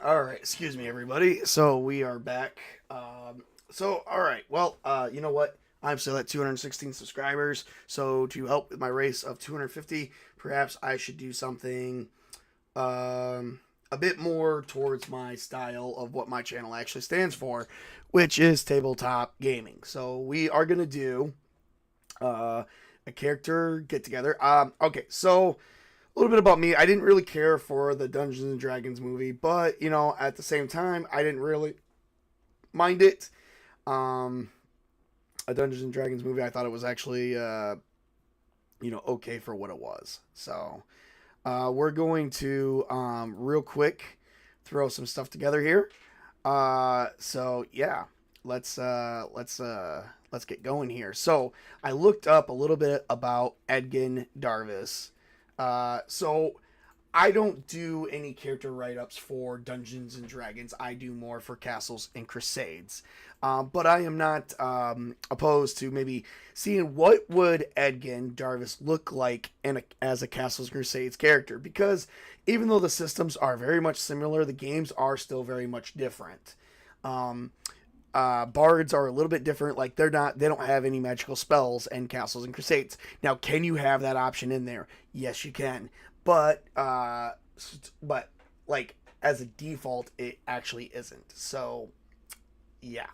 All right, excuse me, everybody. So we are back. All right. Well, you know what? I'm still at 216 subscribers. So to help with my race of 250, perhaps I should do something a bit more towards my style of what my channel actually stands for, which is tabletop gaming. So we are gonna do a character get together. Okay, so a little bit about me. I didn't really care for the Dungeons and Dragons movie, but you know, at the same time, I didn't really mind it. A Dungeons and Dragons movie, I thought it was actually, okay for what it was. So, we're going to real quick throw some stuff together here. So yeah, let's get going here. So I looked up a little bit about Edgin Darvis. So I don't do any character write-ups for Dungeons and Dragons. I do more for Castles and Crusades. But I am not opposed to maybe seeing what would Edgin Darvis look like as a Castles and Crusades character. Because even though the systems are very much similar, the games are still very much different. Bards are a little bit different. Like they don't have any magical spells in Castles and Crusades. Now, can you have that option in there? Yes, you can. But like as a default, it actually isn't. So, yeah.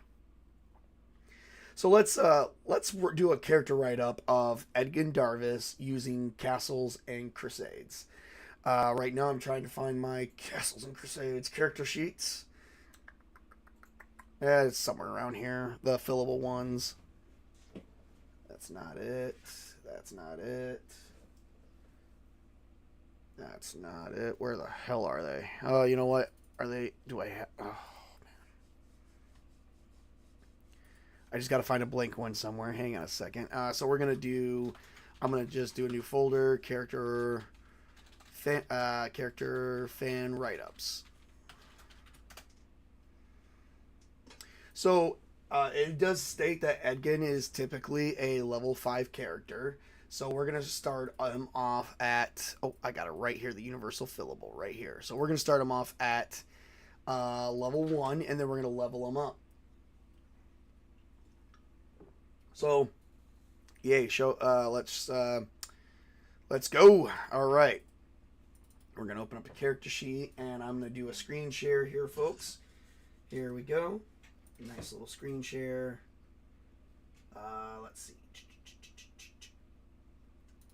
So let's do a character write-up of Edgin Darvis using Castles and Crusades. Right now, I'm trying to find my Castles and Crusades character sheets. Yeah, it's somewhere around here. The fillable ones. That's not it. That's not it. That's not it. Where the hell are they? Oh, you know what? Are they... Do I have... Oh, man. I just got to find a blank one somewhere. Hang on a second. So we're going to do... I'm going to just do a new folder. Character fan write-ups. So, it does state that Edgin is typically a level 5 character. So we're going to start him off at... Oh, I got it right here. The universal fillable right here. So we're going to start him off at level 1. And then we're going to level him up. So, yay. Let's go. All right. We're going to open up a character sheet. And I'm going to do a screen share here, folks. Here we go. Nice little screen share. Let's see.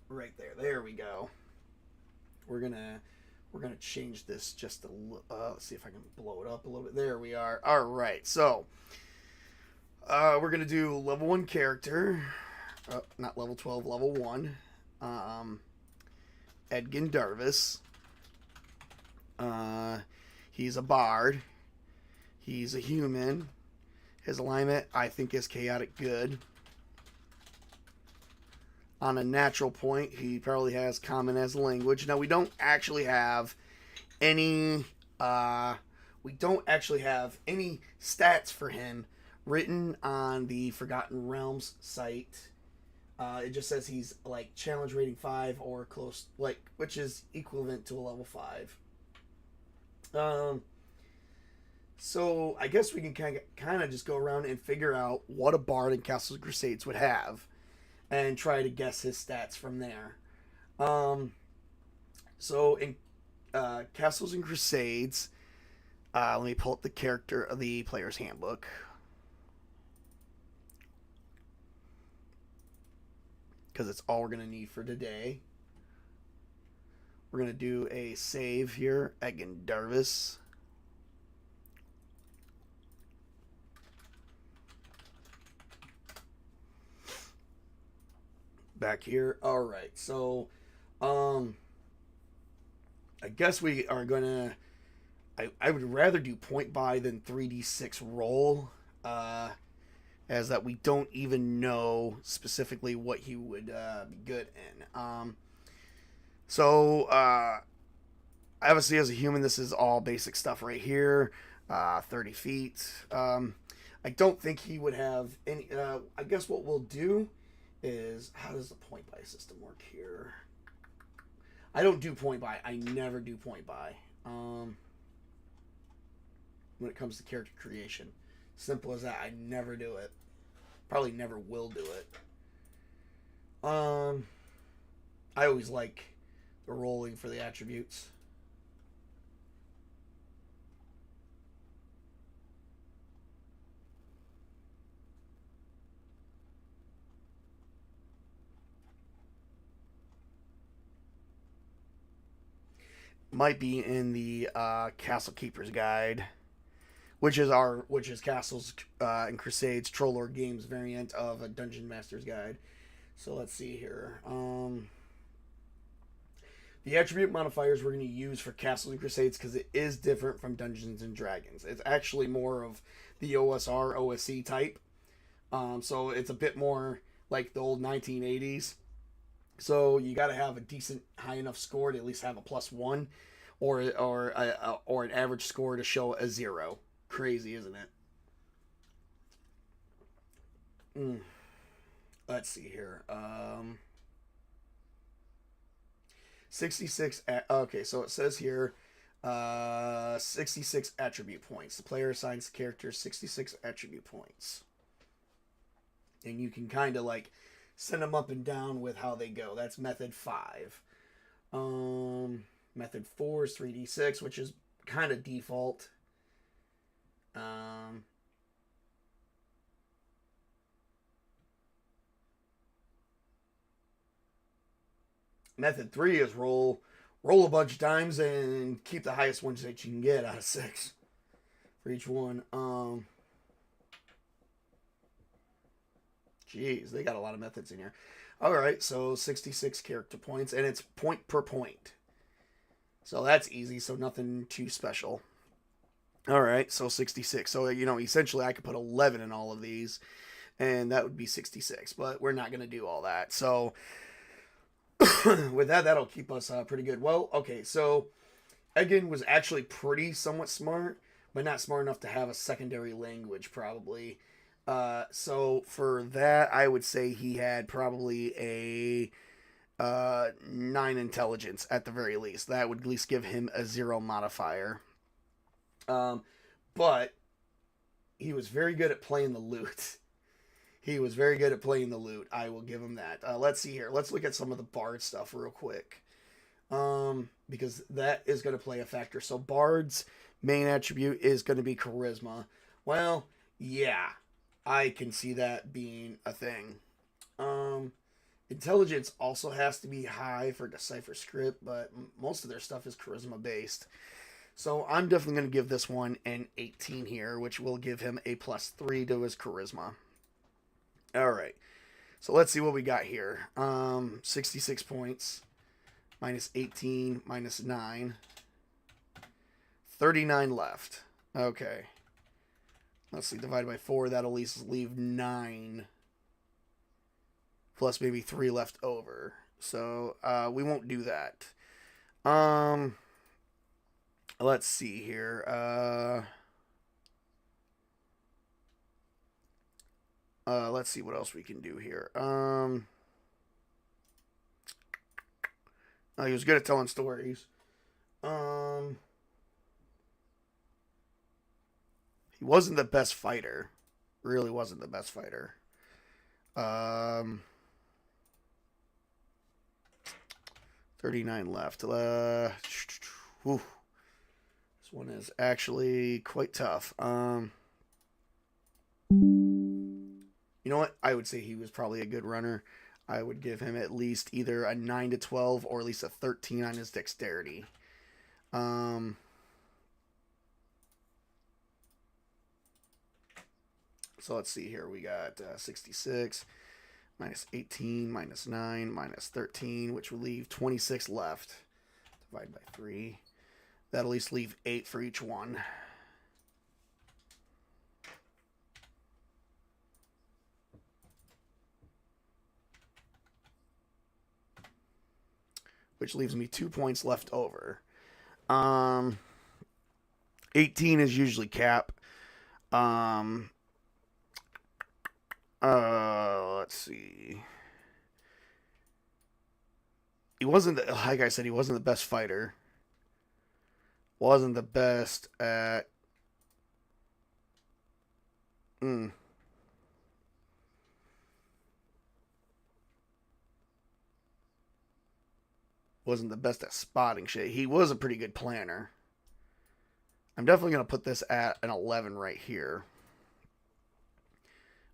Right there. There we go. We're gonna change this just a little. Let's see if I can blow it up a little bit. There we are. All right. So we're gonna do level 1 character. Not level 12. Level 1. Edgin Darvis. He's a bard. He's a human. His alignment, I think, is chaotic good. On a natural point, he probably has common as a language. Now, we don't actually have any stats for him written on the Forgotten Realms site. It just says he's like challenge rating 5 or close, like, which is equivalent to a level 5. So I guess we can kind of just go around and figure out what a bard in Castles and Crusades would have, and try to guess his stats from there. So in Castles and Crusades, let me pull up the player's handbook. Because it's all we're going to need for today. We're going to do a save here. Edgin Darvis. Back here. All right. So, I guess we are going to... I would rather do point buy than 3d6 roll. As that we don't even know specifically what he would be good in. So, obviously as a human, this is all basic stuff right here. 30 feet. I don't think he would have any... I guess what we'll do is... How does the point buy system work here? I don't do point buy. I never do point buy. when it comes to character creation. Simple as that. I never do it. Probably never will do it. I always like the rolling for the attributes. Might be in the Castle Keeper's Guide, which is Castles and Crusades Troll Lord Games variant of a Dungeon Master's Guide. So let's see here. The attribute modifiers we're going to use for Castles and Crusades, because it is different from Dungeons and Dragons. It's actually more of the OSR, OSC type. So it's a bit more like the old 1980s. So you got to have a decent, high enough score to at least have a +1, or an average score to show a 0. Crazy, isn't it? Let's see here. 66. Okay, so it says here 66 attribute points. The player assigns the character 66 attribute points. And you can kind of like send them up and down with how they go. That's method 5. Method 4 is 3d6, which is kind of default. Method 3 is roll a bunch of times and keep the highest ones that you can get out of 6 for each one. Jeez, they got a lot of methods in here. Alright, so 66 character points, and it's point per point. So that's easy, so nothing too special. Alright, so 66. So, essentially I could put 11 in all of these, and that would be 66. But we're not going to do all that. So, with that, that'll keep us pretty good. Well, okay, so Egan was actually somewhat smart, but not smart enough to have a secondary language, probably. So for that, I would say he had probably a 9 intelligence at the very least. That would at least give him a 0 modifier. But he was very good at playing the lute. I will give him that. Let's see here. Let's look at some of the bard stuff real quick. Because that is going to play a factor. So bard's main attribute is going to be charisma. Well, yeah. I can see that being a thing. Intelligence also has to be high for Decipher Script, but most of their stuff is charisma based. So I'm definitely going to give this one an 18 here, which will give him a +3 to his charisma. Alright, so let's see what we got here. 66 points, -18, -9. 39 left. Okay. Let's see, divided by 4, that'll at least leave 9. Plus maybe 3 left over. So, we won't do that. Let's see here. Let's see what else we can do here. He was good at telling stories. He wasn't the best fighter. Really wasn't the best fighter. 39 left. Whew. This one is actually quite tough. You know what? I would say he was probably a good runner. I would give him at least either a 9 to 12 or at least a 13 on his dexterity. So let's see here. We got 66 -18 -9 -13, which will leave 26 left. Divide by 3. That'll at least leave 8 for each one. Which leaves me 2 points left over. 18 is usually cap. Let's see. He wasn't, like I said, he wasn't the best fighter. Wasn't the best at Mm. Wasn't the best at spotting shit. He was a pretty good planner. I'm definitely going to put this at an 11 right here.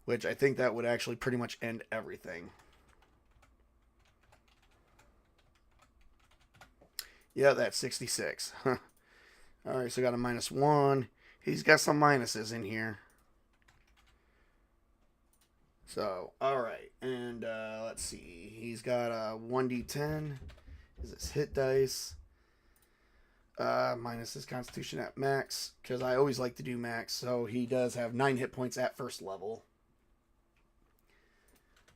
Which I think that would actually pretty much end everything. Yeah, that's 66. Huh. Alright, so got a -1. He's got some minuses in here. So, alright. And let's see. He's got a 1d10. Is this hit dice? Minus his constitution at max. Because I always like to do max. So he does have 9 hit points at first level.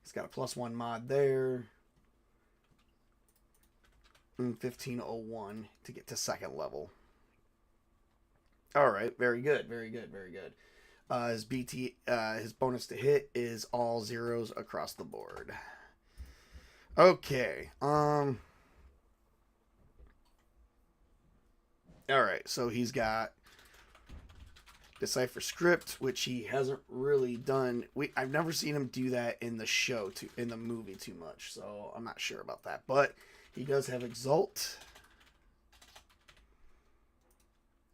He's got a +1 mod there. 1501 to get to second level. All right, very good, very good, very good. His bonus to hit is all zeros across the board. Okay. All right, so he's got Decipher Script, which he hasn't really done. I've never seen him do that in the show, in the movie too much, so I'm not sure about that. But he does have Exalt.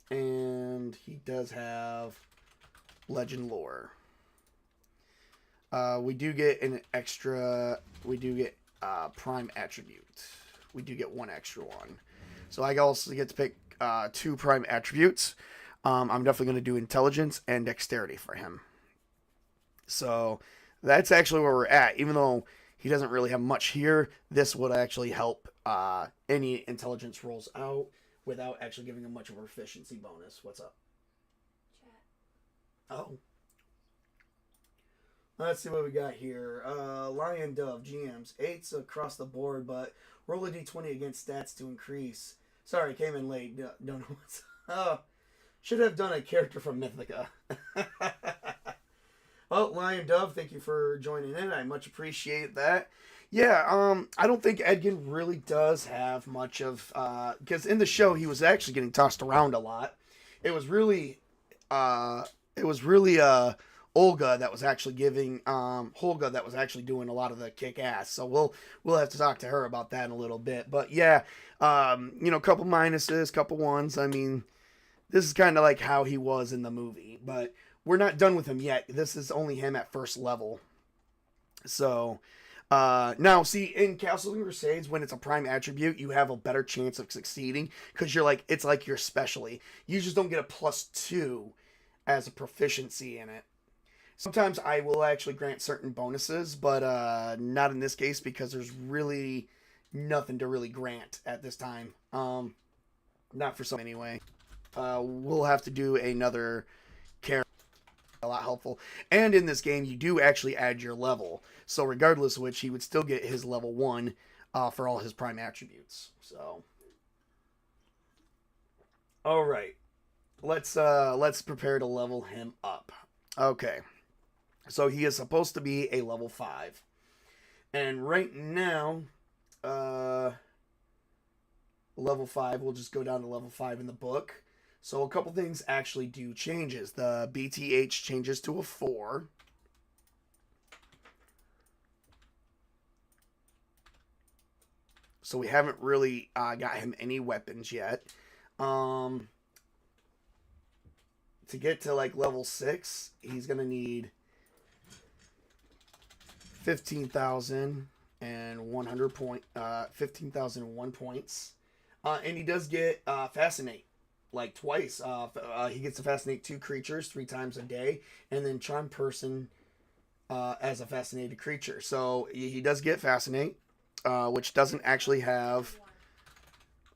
And he does have Legend Lore. We do get an extra. We do get Prime Attribute. We do get one extra one. So I also get to pick 2 Prime Attributes. I'm definitely going to do Intelligence and Dexterity for him. So that's actually where we're at. Even though he doesn't really have much here, this would actually help any Intelligence rolls out without actually giving him much of a proficiency bonus. What's up? Chat. Oh. Let's see what we got here. Lion Dove, GMs. 8s across the board, but roll a d20 against stats to increase. Sorry, came in late. Don't know what's... should have done a character from Mythica. Well, Lion Dove, thank you for joining in. I much appreciate that. Yeah, I don't think Edgin really does have much of... because in the show, he was actually getting tossed around a lot. It was really... Olga that was actually giving... Holga that was actually doing a lot of the kick-ass. So we'll have to talk to her about that in a little bit. But yeah, couple minuses, couple ones. I mean, this is kind of like how he was in the movie. But we're not done with him yet. This is only him at first level. So... now, see, in Castles and Crusades, when it's a prime attribute, you have a better chance of succeeding, because it's like your specialty. You just don't get a +2 as a proficiency in it. Sometimes I will actually grant certain bonuses, but not in this case, because there's really nothing to really grant at this time. Not for some anyway. We'll have to do another character. A lot helpful. And in this game, you do actually add your level. So regardless of which, he would still get his level 1 for all his prime attributes. So, all right, let's prepare to level him up. Okay, so he is supposed to be a level 5, and right now, level 5. We'll just go down to level 5 in the book. So a couple things actually do changes. The BTH changes to a 4. So we haven't really got him any weapons yet. To get to like level 6, he's going to need 15,101 points. And he does get Fascinate. Like twice. He gets to fascinate 2 creatures 3 times a day, and then charm person as a fascinated creature. So he does get fascinate, which doesn't actually have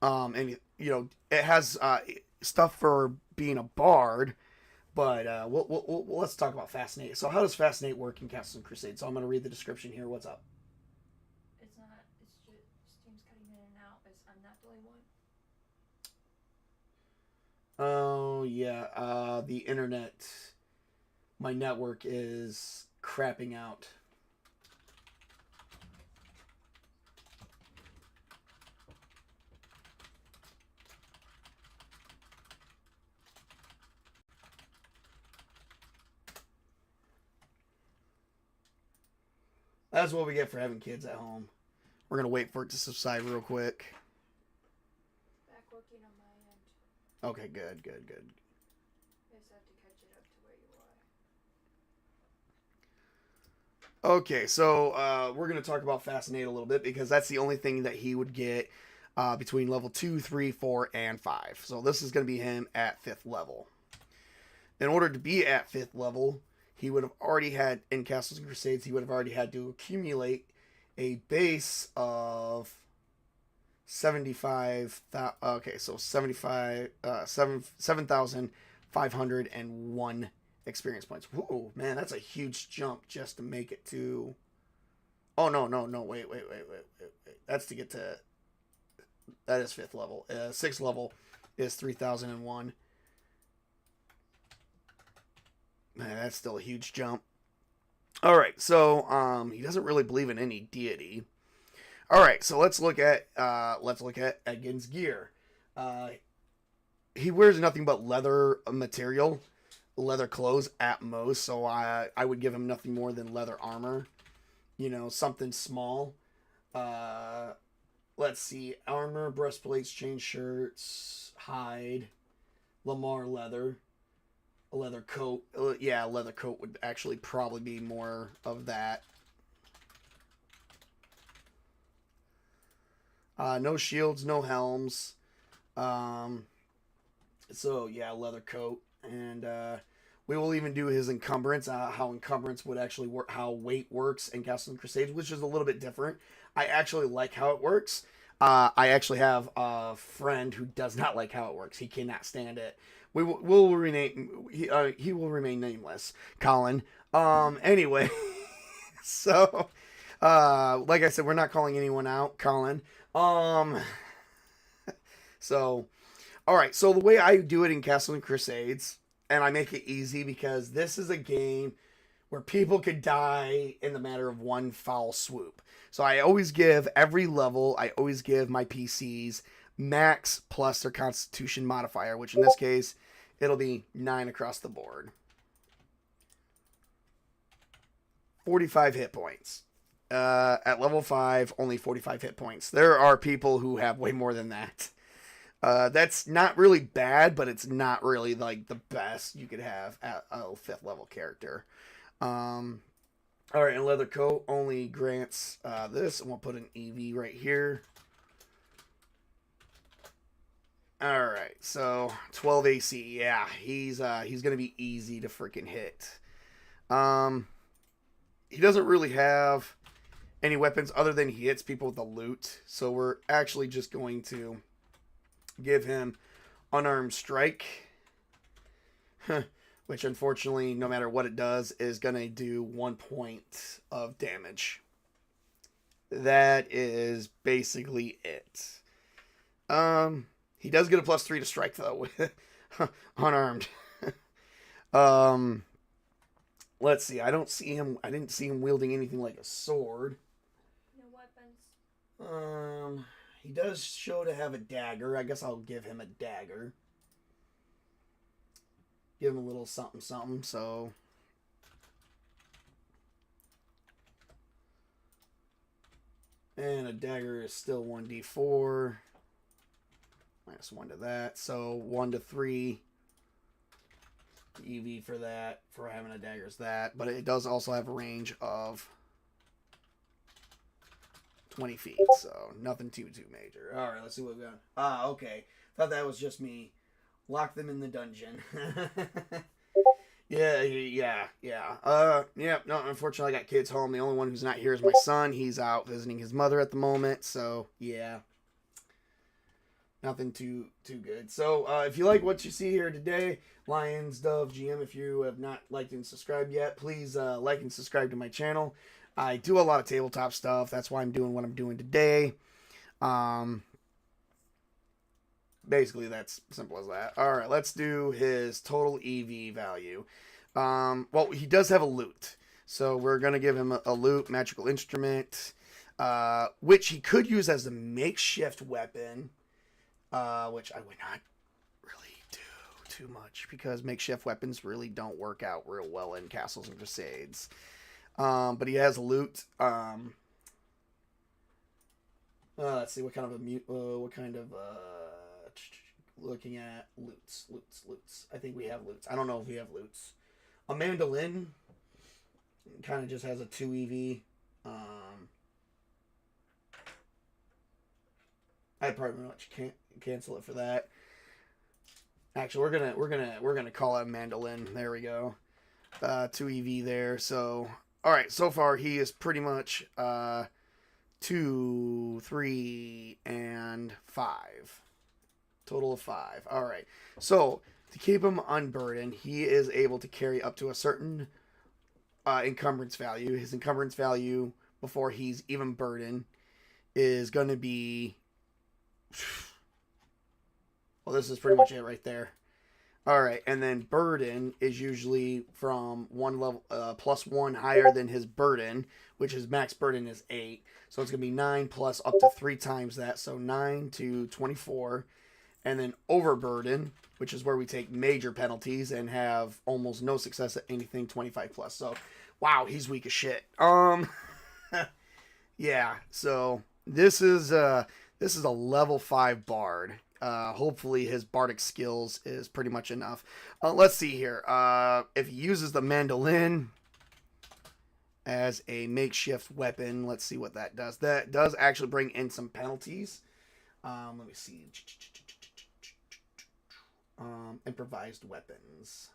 any. It has stuff for being a bard, but let's talk about fascinate. So how does fascinate work in Castles and Crusades? So I'm going to read the description here. What's up? It's not. It's just Steam's cutting in and out. I'm not the only one. Oh, yeah, the internet, my network is crapping out. That's what we get for having kids at home. We're going to wait for it to subside real quick. Back working on my end. Okay, good. I just have to catch it up to where you are. Okay, so we're going to talk about Fascinate a little bit because that's the only thing that he would get between level 2, 3, 4, and 5. So this is going to be him at 5th level. In order to be at 5th level, he would have already had, in Castles and Crusades, he would have already had to accumulate a base of 7,501 experience points. Whoa, man, that's a huge jump just to make it to... Oh, no, wait. That's to get to... That is 5th level. 6th level is 3,001. Man, that's still a huge jump. All right, so he doesn't really believe in any deity. All right, so let's look at Egan's gear. He wears nothing but leather material, leather clothes at most. So I would give him nothing more than leather armor. You know, something small. Let's see, armor, breastplates, chain shirts, hide, Lamar leather. A leather coat. Yeah, a leather coat would actually probably be more of that. No shields, no helms. So yeah, leather coat. And we will even do his encumbrance, how encumbrance would actually work, how weight works in Castles and Crusades, which is a little bit different. I actually like how it works. I actually have a friend who does not like how it works. He cannot stand it. We'll rename. He will remain nameless. Colin. Anyway, so like I said, we're not calling anyone out, Colin. So, all right. So the way I do it in Castles and Crusades, and I make it easy because this is a game where people could die in the matter of one foul swoop. So I always give every level. I always give my PCs max plus their Constitution modifier, which in this case, it'll be 9 across the board. 45 hit points. At level 5, only 45 hit points. There are people who have way more than that. That's not really bad, but it's not really like the best you could have at a 5th level character. All right, and leather coat only grants this, and we'll put an EV right here. All right, so 12 AC. Yeah, he's gonna be easy to freaking hit. He doesn't really have any weapons other than he hits people with the loot. So we're actually just going to give him unarmed strike, which unfortunately, no matter what it does, is gonna do 1 point of damage. That is basically it. He does get a +3 to strike though with unarmed. Let's see. I didn't see him wielding anything like a sword. No weapons. He does show to have a dagger. I guess I'll give him a dagger. Give him a little something something, so and a dagger is still 1d4. -1 to that. So 1 to 3. EV for that, for having a dagger is that. But it does also have a range of 20 feet. So nothing too major. Alright, let's see what we got. Okay. Thought that was just me. Lock them in the dungeon. Yeah. No, unfortunately I got kids home. The only one who's not here is my son. He's out visiting his mother at the moment. So, yeah. Nothing too good. So, if you like what you see here today, Lions Dove GM, if you have not liked and subscribed yet, please like and subscribe to my channel. I do a lot of tabletop stuff. That's why I'm doing what I'm doing today. Basically, that's simple as that. All right, let's do his total EV value. Well, he does have a loot. So we're going to give him a loot, magical instrument, which he could use as a makeshift weapon, which I would not really do too much because makeshift weapons really don't work out real well in Castles and Crusades. But he has loot. Let's see what kind of looking at loots. I think we have loots. I don't know if we have loots. A mandolin kind of just has a 2 EV. I'd pretty much can't cancel it for that. Actually, we're gonna call it a mandolin. There we go. 2 EV there. So all right. So far, he is pretty much 2, 3, and 5. Total of 5. All right. So to keep him unburdened, he is able to carry up to a certain encumbrance value. His encumbrance value before he's even burdened is going to be... Well, this is pretty much it right there. All right, and then burden is usually from one level +1 higher than his burden, which his max burden is 8. So it's going to be 9 plus up to 3 times that, so 9 to 24. And then overburden, which is where we take major penalties and have almost no success at anything 25 plus. So, wow, he's weak as shit. Yeah. So this is a level 5 bard. Hopefully his bardic skills is pretty much enough. Let's see here. If he uses the mandolin as a makeshift weapon, let's see what that does. That does actually bring in some penalties. Let me see. Improvised weapons.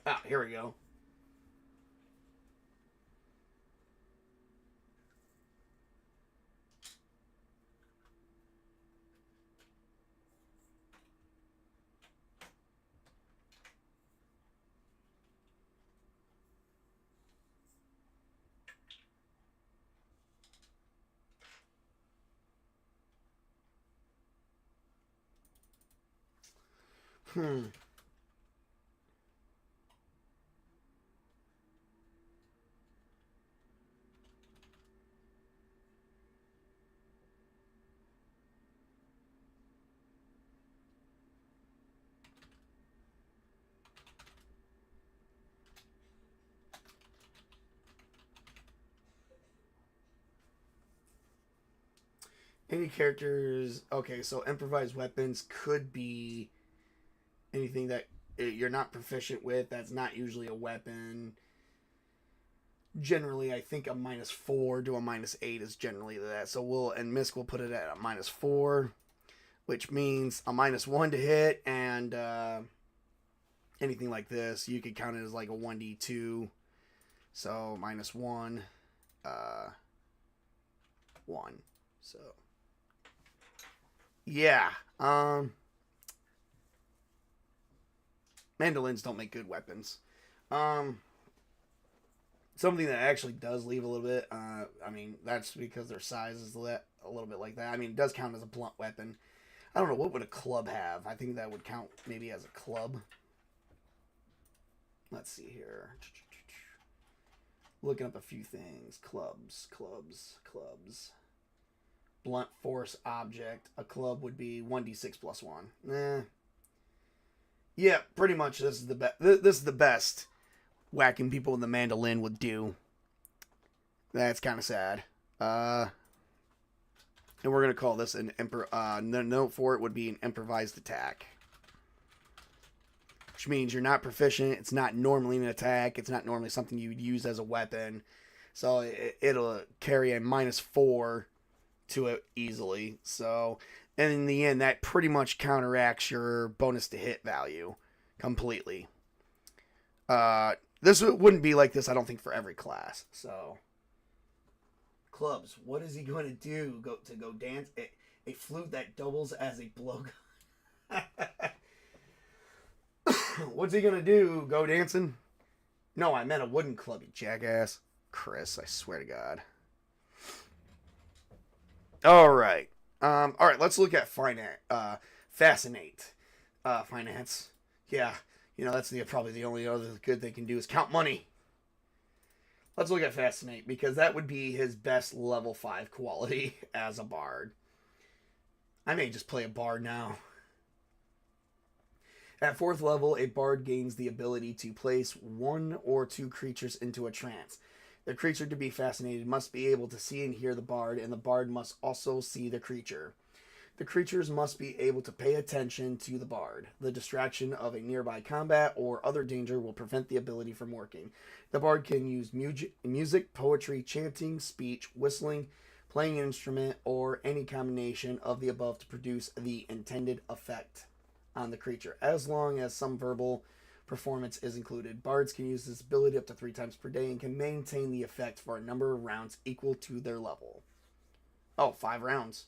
Ah, here we go. Any characters... Okay, so improvised weapons could be anything that you're not proficient with. That's not usually a weapon. Generally, I think a -4 to a -8 is generally that. So Misk will put it at a -4, which means a -1 to hit, and anything like this, you could count it as like a 1d2. So -1, 1. So... Yeah. Mandolins don't make good weapons. Something that actually does leave a little bit. I mean, that's because their size is a little bit like that. I mean, it does count as a blunt weapon. I don't know, what would a club have? I think that would count maybe as a club. Let's see here. Looking up a few things. Clubs. Blunt force object. A club would be 1d6 plus 1. Yeah, pretty much this is the best whacking people with the mandolin would do. That's kind of sad. And we're going to call this an the note for it would be an improvised attack. Which means you're not proficient. It's not normally an attack. It's not normally something you would use as a weapon. So it'll carry a -4 to it easily. So, and in the end, that pretty much counteracts your bonus to hit value completely. This wouldn't be like this, I don't think, for every class. So, clubs. What is he going to do? Go dance? A flute that doubles as a blowgun. What's he going to do? Go dancing? No, I meant a wooden club, you jackass. Chris, I swear to God. All right. Let's look at Fascinate. Finance. Yeah, that's probably the only other good they can do is count money. Let's look at Fascinate, because that would be his best level 5 quality as a bard. I may just play a bard now. At 4th level, a bard gains the ability to place 1 or 2 creatures into a trance. The creature to be fascinated must be able to see and hear the bard, and the bard must also see the creature. The creatures must be able to pay attention to the bard. The distraction of a nearby combat or other danger will prevent the ability from working. The bard can use music, poetry, chanting, speech, whistling, playing an instrument, or any combination of the above to produce the intended effect on the creature, as long as some verbal performance is included. Bards can use this ability up to 3 times per day and can maintain the effect for a number of rounds equal to their level. Oh, 5 rounds.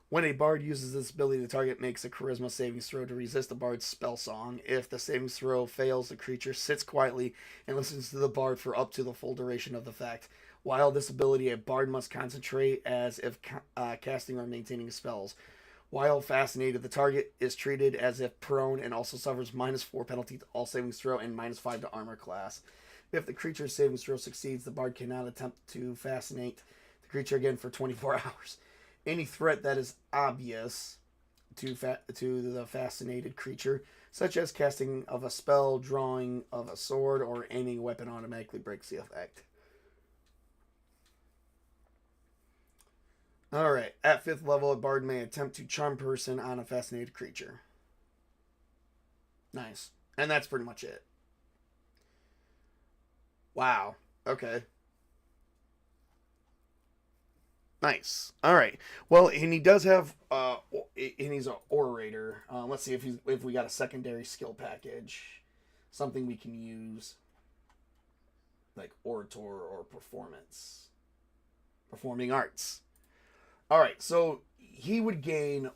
When a bard uses this ability, the target makes a charisma saving throw to resist the bard's spell song. If the saving throw fails, the creature sits quietly and listens to the bard for up to the full duration of the effect. While this ability, a bard must concentrate as if casting or maintaining spells. While fascinated, the target is treated as if prone and also suffers -4 penalty to all savings throw and -5 to armor class. If the creature's savings throw succeeds, the bard cannot attempt to fascinate the creature again for 24 hours. Any threat that is obvious to the fascinated creature, such as casting of a spell, drawing of a sword, or aiming a weapon, automatically breaks the effect. Alright, at 5th level, a bard may attempt to charm person on a fascinated creature. Nice. And that's pretty much it. Wow. Okay. Nice. All right. Well, and he does have, and he's an orator. Let's see if we got a secondary skill package, something we can use, like orator or performing arts. All right. So he would gain.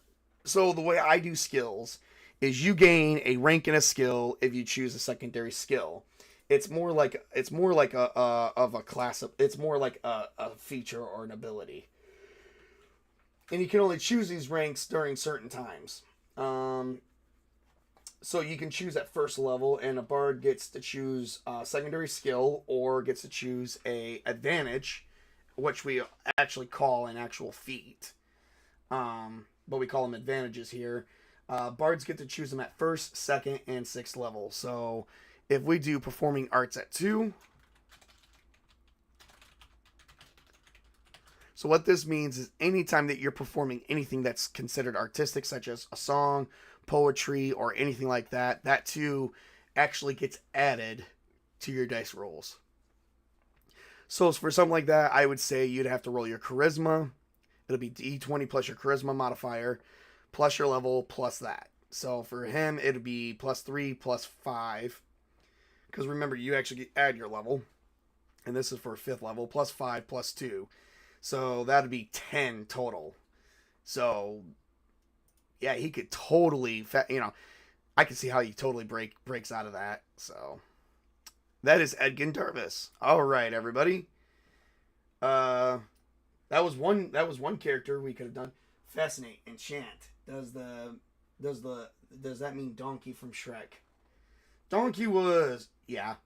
So the way I do skills is you gain a rank in a skill if you choose a secondary skill. It's more like a class of. It's more like a feature or an ability. And you can only choose these ranks during certain times. So you can choose at 1st level, and a bard gets to choose a secondary skill or gets to choose a advantage, which we actually call an actual feat. But we call them advantages here. Bards get to choose them at 1st, 2nd, and 6th level. So if we do performing arts at 2... So what this means is anytime that you're performing anything that's considered artistic, such as a song, poetry, or anything like that, that too actually gets added to your dice rolls. So for something like that, I would say you'd have to roll your charisma. It'll be D20 plus your charisma modifier, plus your level, plus that. So for him, it'd be +3, +5. Because remember, you actually add your level. And this is for 5th level, +5, +2. So that'd be 10 total. So, yeah, he could totally, I can see how he totally breaks out of that. So, that is Edgin Darvis. All right, everybody. That was one character we could have done. Fascinate, enchant. Does that mean Donkey from Shrek? Donkey was, yeah.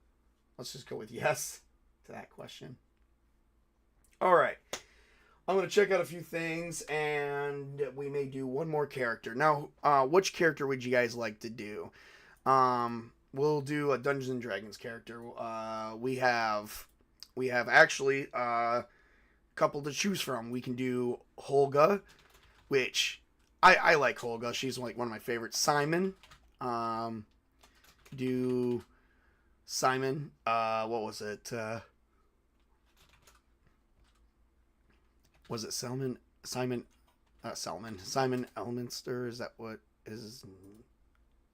Let's just go with yes to that question. All right. I'm going to check out a few things, and we may do one more character. Now, which character would you guys like to do? We'll do a Dungeons and Dragons character. We have actually a couple to choose from. We can do Holga, which I like Holga. She's like one of my favorites. Simon. Do Simon. What was it? Was it Simon Elminster? Is that what is?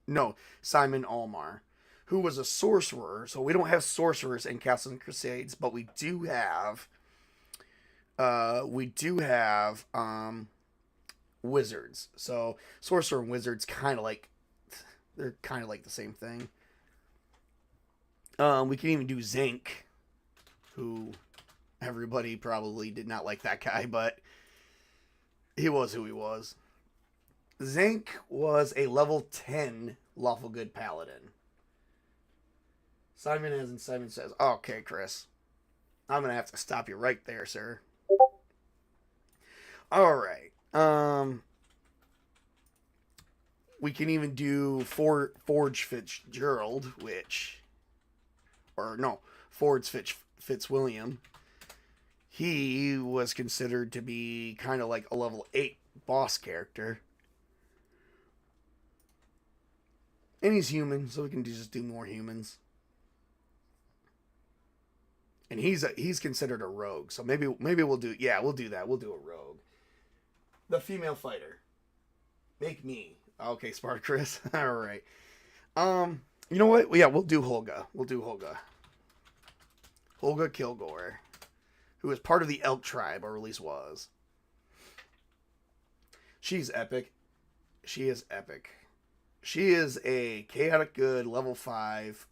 No, Simon Almar, who was a sorcerer. So we don't have sorcerers in Castles and Crusades, but we do have wizards. So sorcerer and wizards they're kind of like the same thing. We can even do Zinc, who everybody probably did not like that guy, but he was who he was. Zank was a level 10 lawful good paladin. Simon as in Simon says, okay, Chris. I'm going to have to stop you right there, sir. All right. We can even do Forge Fitzgerald, Forge Fitzwilliam. He was considered to be kind of like a level 8 boss character. And he's human, so we can just do more humans. And he's considered a rogue, so maybe we'll do that. We'll do a rogue. The female fighter. Make me. Okay, Spartacus. All right. You know what? Yeah, we'll do Holga. Holga Kilgore, who is part of the Elk tribe, or at least was. She's epic. She is epic. She is a chaotic good level 5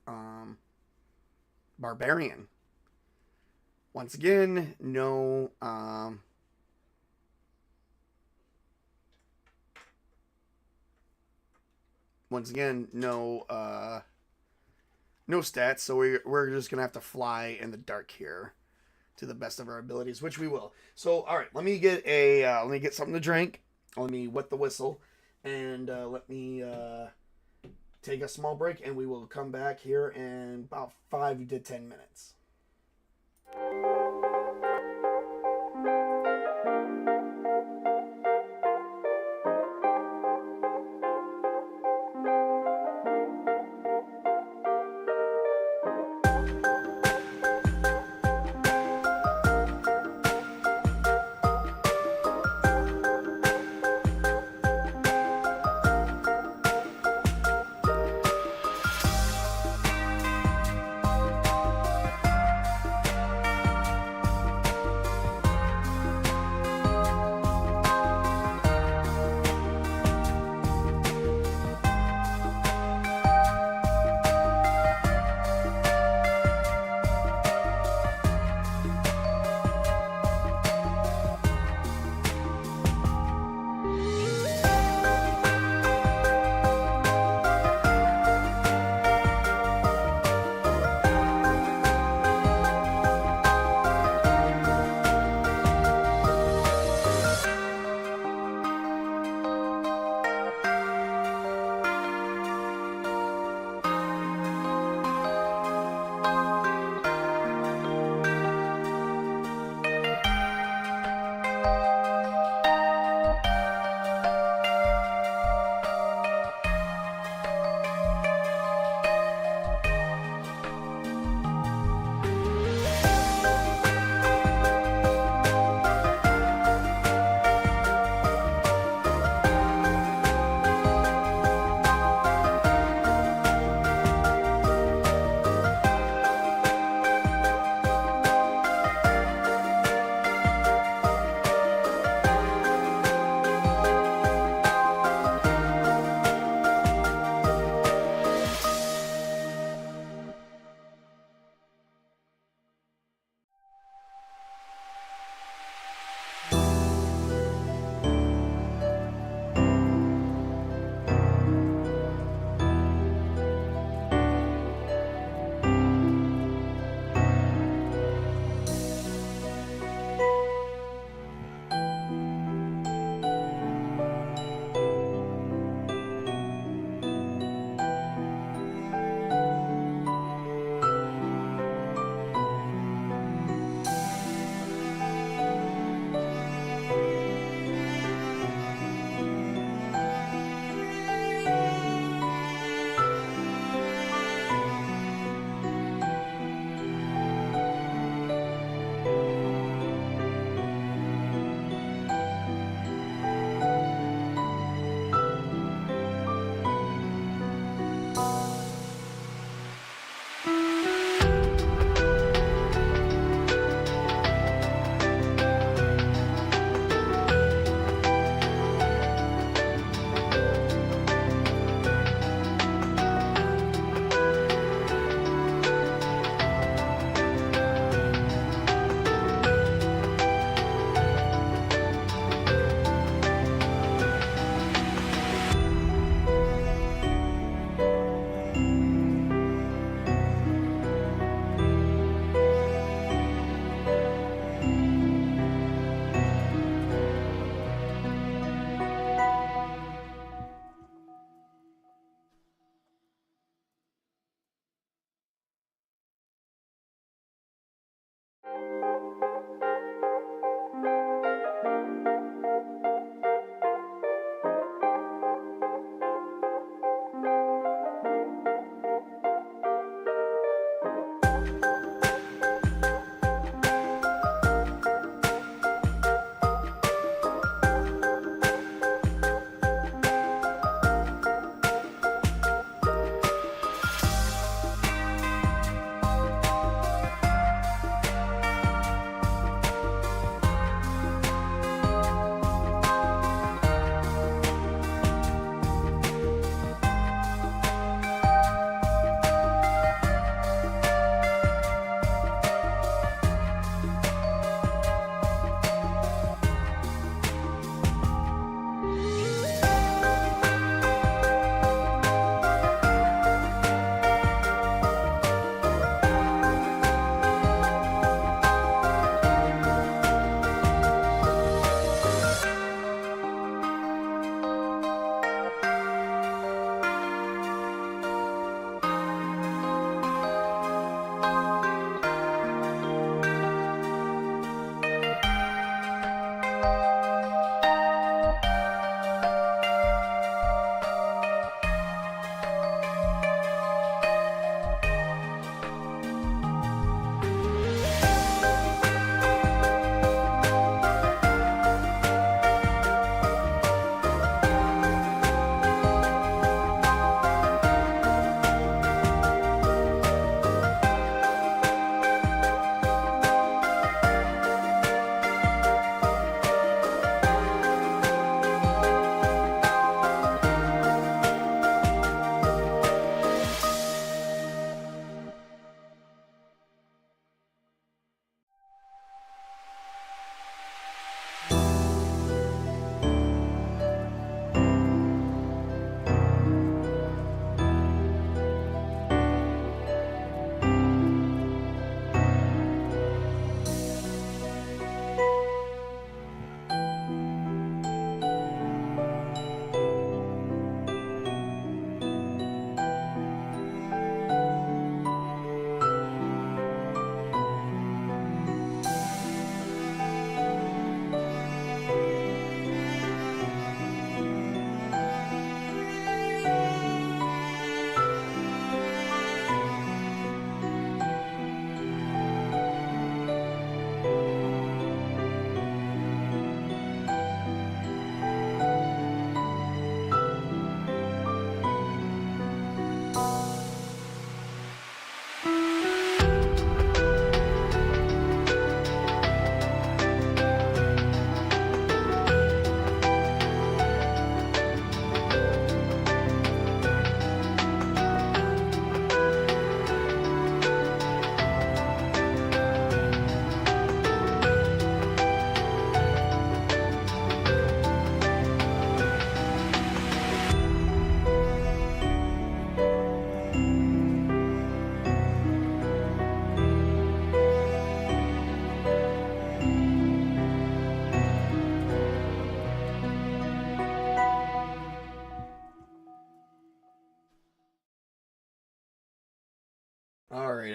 barbarian. Once again, no no stats, so we're just gonna have to fly in the dark here to the best of our abilities, which we will. So, all right, let me get something to drink. Let me wet the whistle, and let me take a small break, and we will come back here in about 5 to 10 minutes.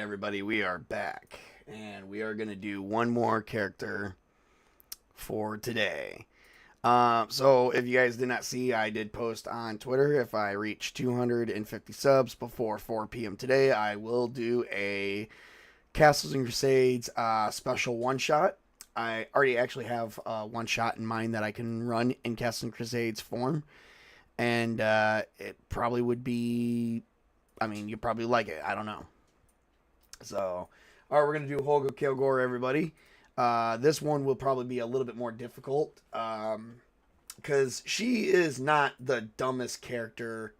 everybody, we are back, and we are going to do one more character for today. So if you guys did not see, I did post on Twitter, if I reach 250 subs before 4 p.m. today, I will do a Castles and Crusades special one-shot. I already actually have a one-shot in mind that I can run in Castles and Crusades form, and it probably would be, I mean, you probably like it, I don't know. So, all right, we're going to do Holga Kilgore, everybody. This one will probably be a little bit more difficult because she is not the dumbest character.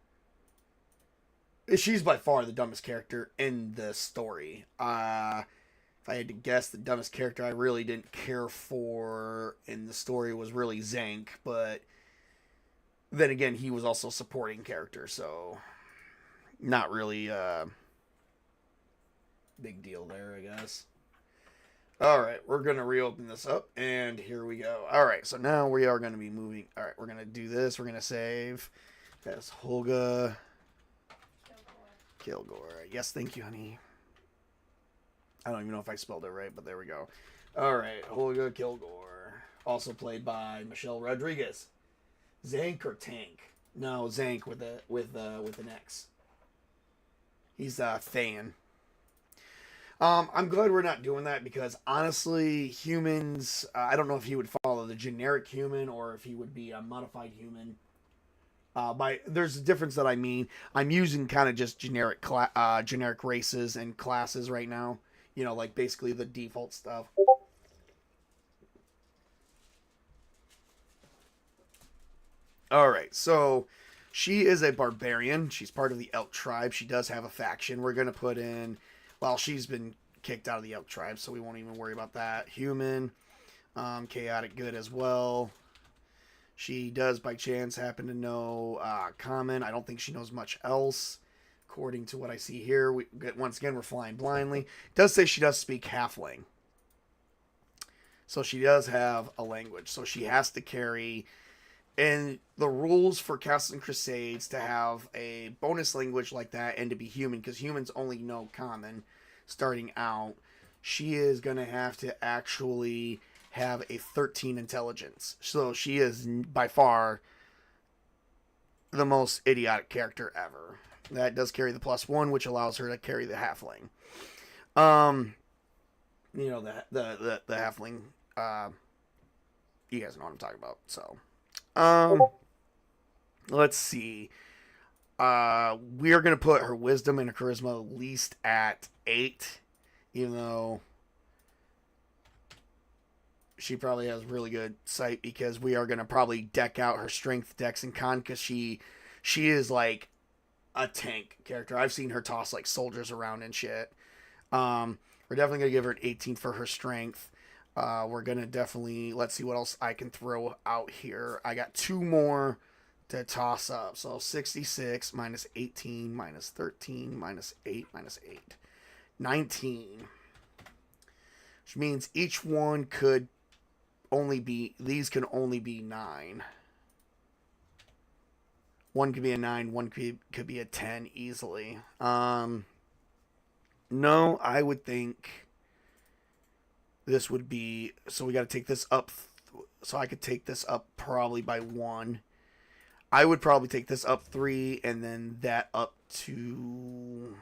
She's by far the dumbest character in the story. If I had to guess, the dumbest character I really didn't care for in the story was really Zank, but then again, he was also a supporting character, so not really big deal there, I guess. Alright, we're going to reopen this up, and here we go. Alright, so now we are going to be moving. Alright, we're going to do this. We're going to save. That's Holga Kilgore. Yes, thank you, honey. I don't even know if I spelled it right, but there we go. Alright, Holga Kilgore. Also played by Michelle Rodriguez. Zank or Tank? No, Zank with an X. He's Than. I'm glad we're not doing that because honestly, humans, I don't know if he would follow the generic human or if he would be a modified human. There's a difference that I mean. I'm using kind of just generic races and classes right now. You know, like basically the default stuff. Alright, so she is a barbarian. She's part of the Elk tribe. She does have a faction. We're going to put in... Well, she's been kicked out of the Elk tribe, so we won't even worry about that. Human, chaotic good as well. She does, by chance, happen to know common. I don't think she knows much else, according to what I see here. Once again, we're flying blindly. It does say she does speak halfling. So she does have a language. So she has to carry... And the rules for Castles and Crusades to have a bonus language like that and to be human, because humans only know common starting out, she is going to have to actually have a 13 intelligence. So she is by far the most idiotic character ever. That does carry the +1, which allows her to carry the halfling. You know, the halfling, you guys know what I'm talking about, so... let's see. We are going to put her wisdom and her charisma at least at 8, even though she probably has really good sight, because we are going to probably deck out her strength, dex, and con, because she is like a tank character. I've seen her toss like soldiers around and shit. We're definitely going to give her an 18 for her strength. We're going to definitely, let's see what else I can throw out here. I got 2 more to toss up. So 66 minus 18 minus 13 minus 8 minus 8. 19. Which means each one could only be, these can only be 9. One could be a 9, one could be a 10 easily. No, I would think... This would be, so we got to take this up, so I could take this up probably by 1. I would probably take this up 3, and then that up to,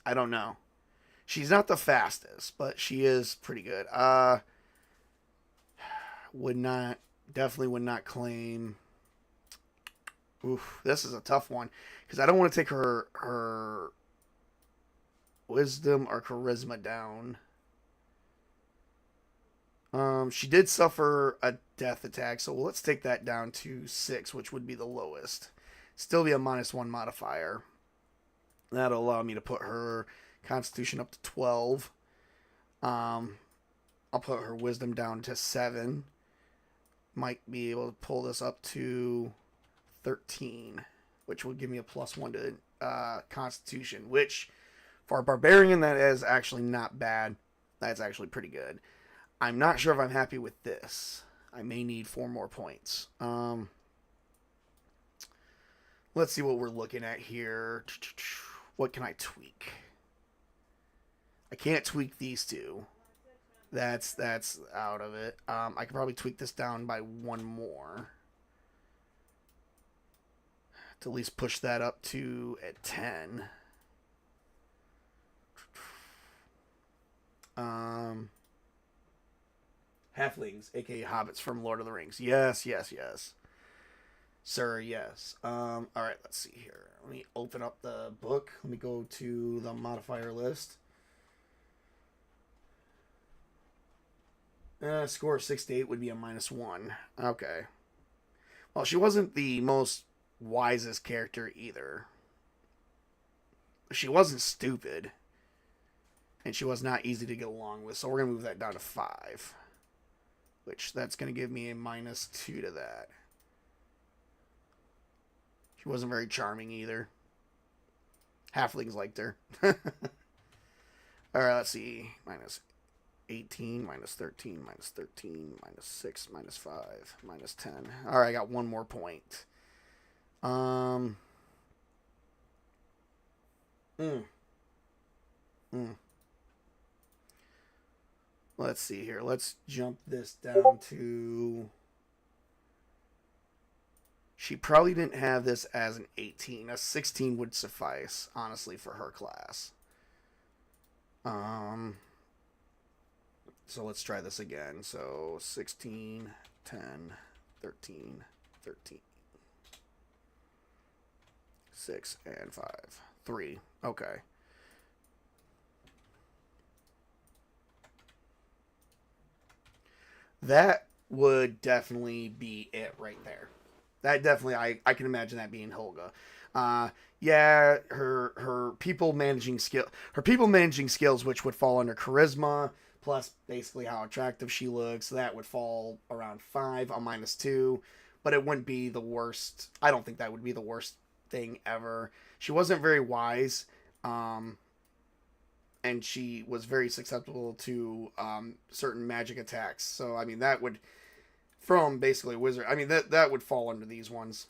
I don't know. She's not the fastest, but she is pretty good. Definitely would not claim, oof, this is a tough one, because I don't want to take her wisdom or charisma down. She did suffer a death attack, so let's take that down to 6, which would be the lowest. Still be a -1 modifier. That'll allow me to put her constitution up to 12. I'll put her wisdom down to 7. Might be able to pull this up to 13, which will give me a +1 to constitution, which for a barbarian, that is actually not bad. That's actually pretty good. I'm not sure if I'm happy with this. I may need 4 more points. Let's see what we're looking at here. What can I tweak? I can't tweak these two. That's out of it. I could probably tweak this down by one more to at least push that up to at 10. Halflings, aka hobbits from Lord of the Rings. Yes, yes, yes. Sir, yes. All right, let's see here. Let me open up the book. Let me go to the modifier list. Score 6 to 8 would be a -1. Okay. Well, she wasn't the most wisest character either. She wasn't stupid. And she was not easy to get along with. So we're going to move that down to 5. Which, that's going to give me a -2 to that. She wasn't very charming either. Halflings liked her. Alright, let's see. -18, -13, -13, -6, -5, -10. Alright, I got one more point. Let's see here. Let's jump this down to... She probably didn't have this as an 18. A 16 would suffice, honestly, for her class. So let's try this again. So 16, 10, 13, 13. 6 and 5. 3. Okay. That would definitely be it right there. That definitely, I can imagine that being Helga. Yeah, her people managing skills, which would fall under charisma, plus basically how attractive she looks, that would fall around 5, a -2. But it wouldn't be the worst. I don't think that would be the worst thing ever. She wasn't very wise, and she was very susceptible to certain magic attacks. So I mean, that would, from basically wizard, I mean that would fall under these ones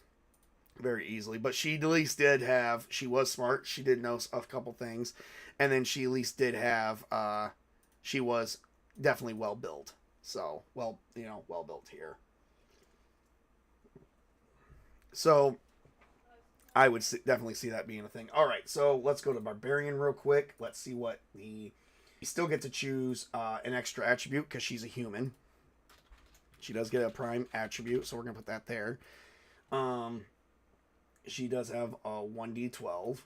very easily. But she at least did have, she was smart. She did know a couple things, and then she at least did have, she was definitely well built. So well built here. So I would definitely see that being a thing. All right, so let's go to Barbarian real quick. Let's see what you still get to choose an extra attribute because she's a human. She does get a prime attribute, so we're going to put that there. She does have a 1d12,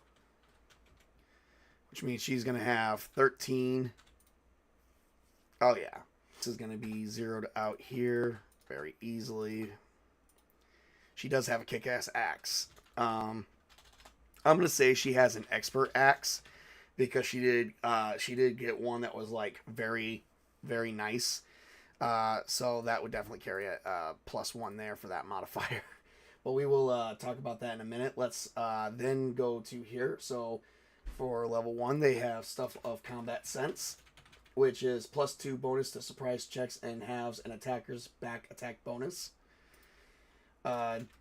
which means she's going to have 13. Oh, yeah. This is going to be zeroed out here very easily. She does have a kick-ass axe. I'm going to say she has an expert axe because she did get one that was like very, very nice. So that would definitely carry a +1 there for that modifier. But we will talk about that in a minute. Let's then go to here. So for level 1, they have Stuff of Combat Sense, which is +2 bonus to surprise checks and halves an attacker's back attack bonus.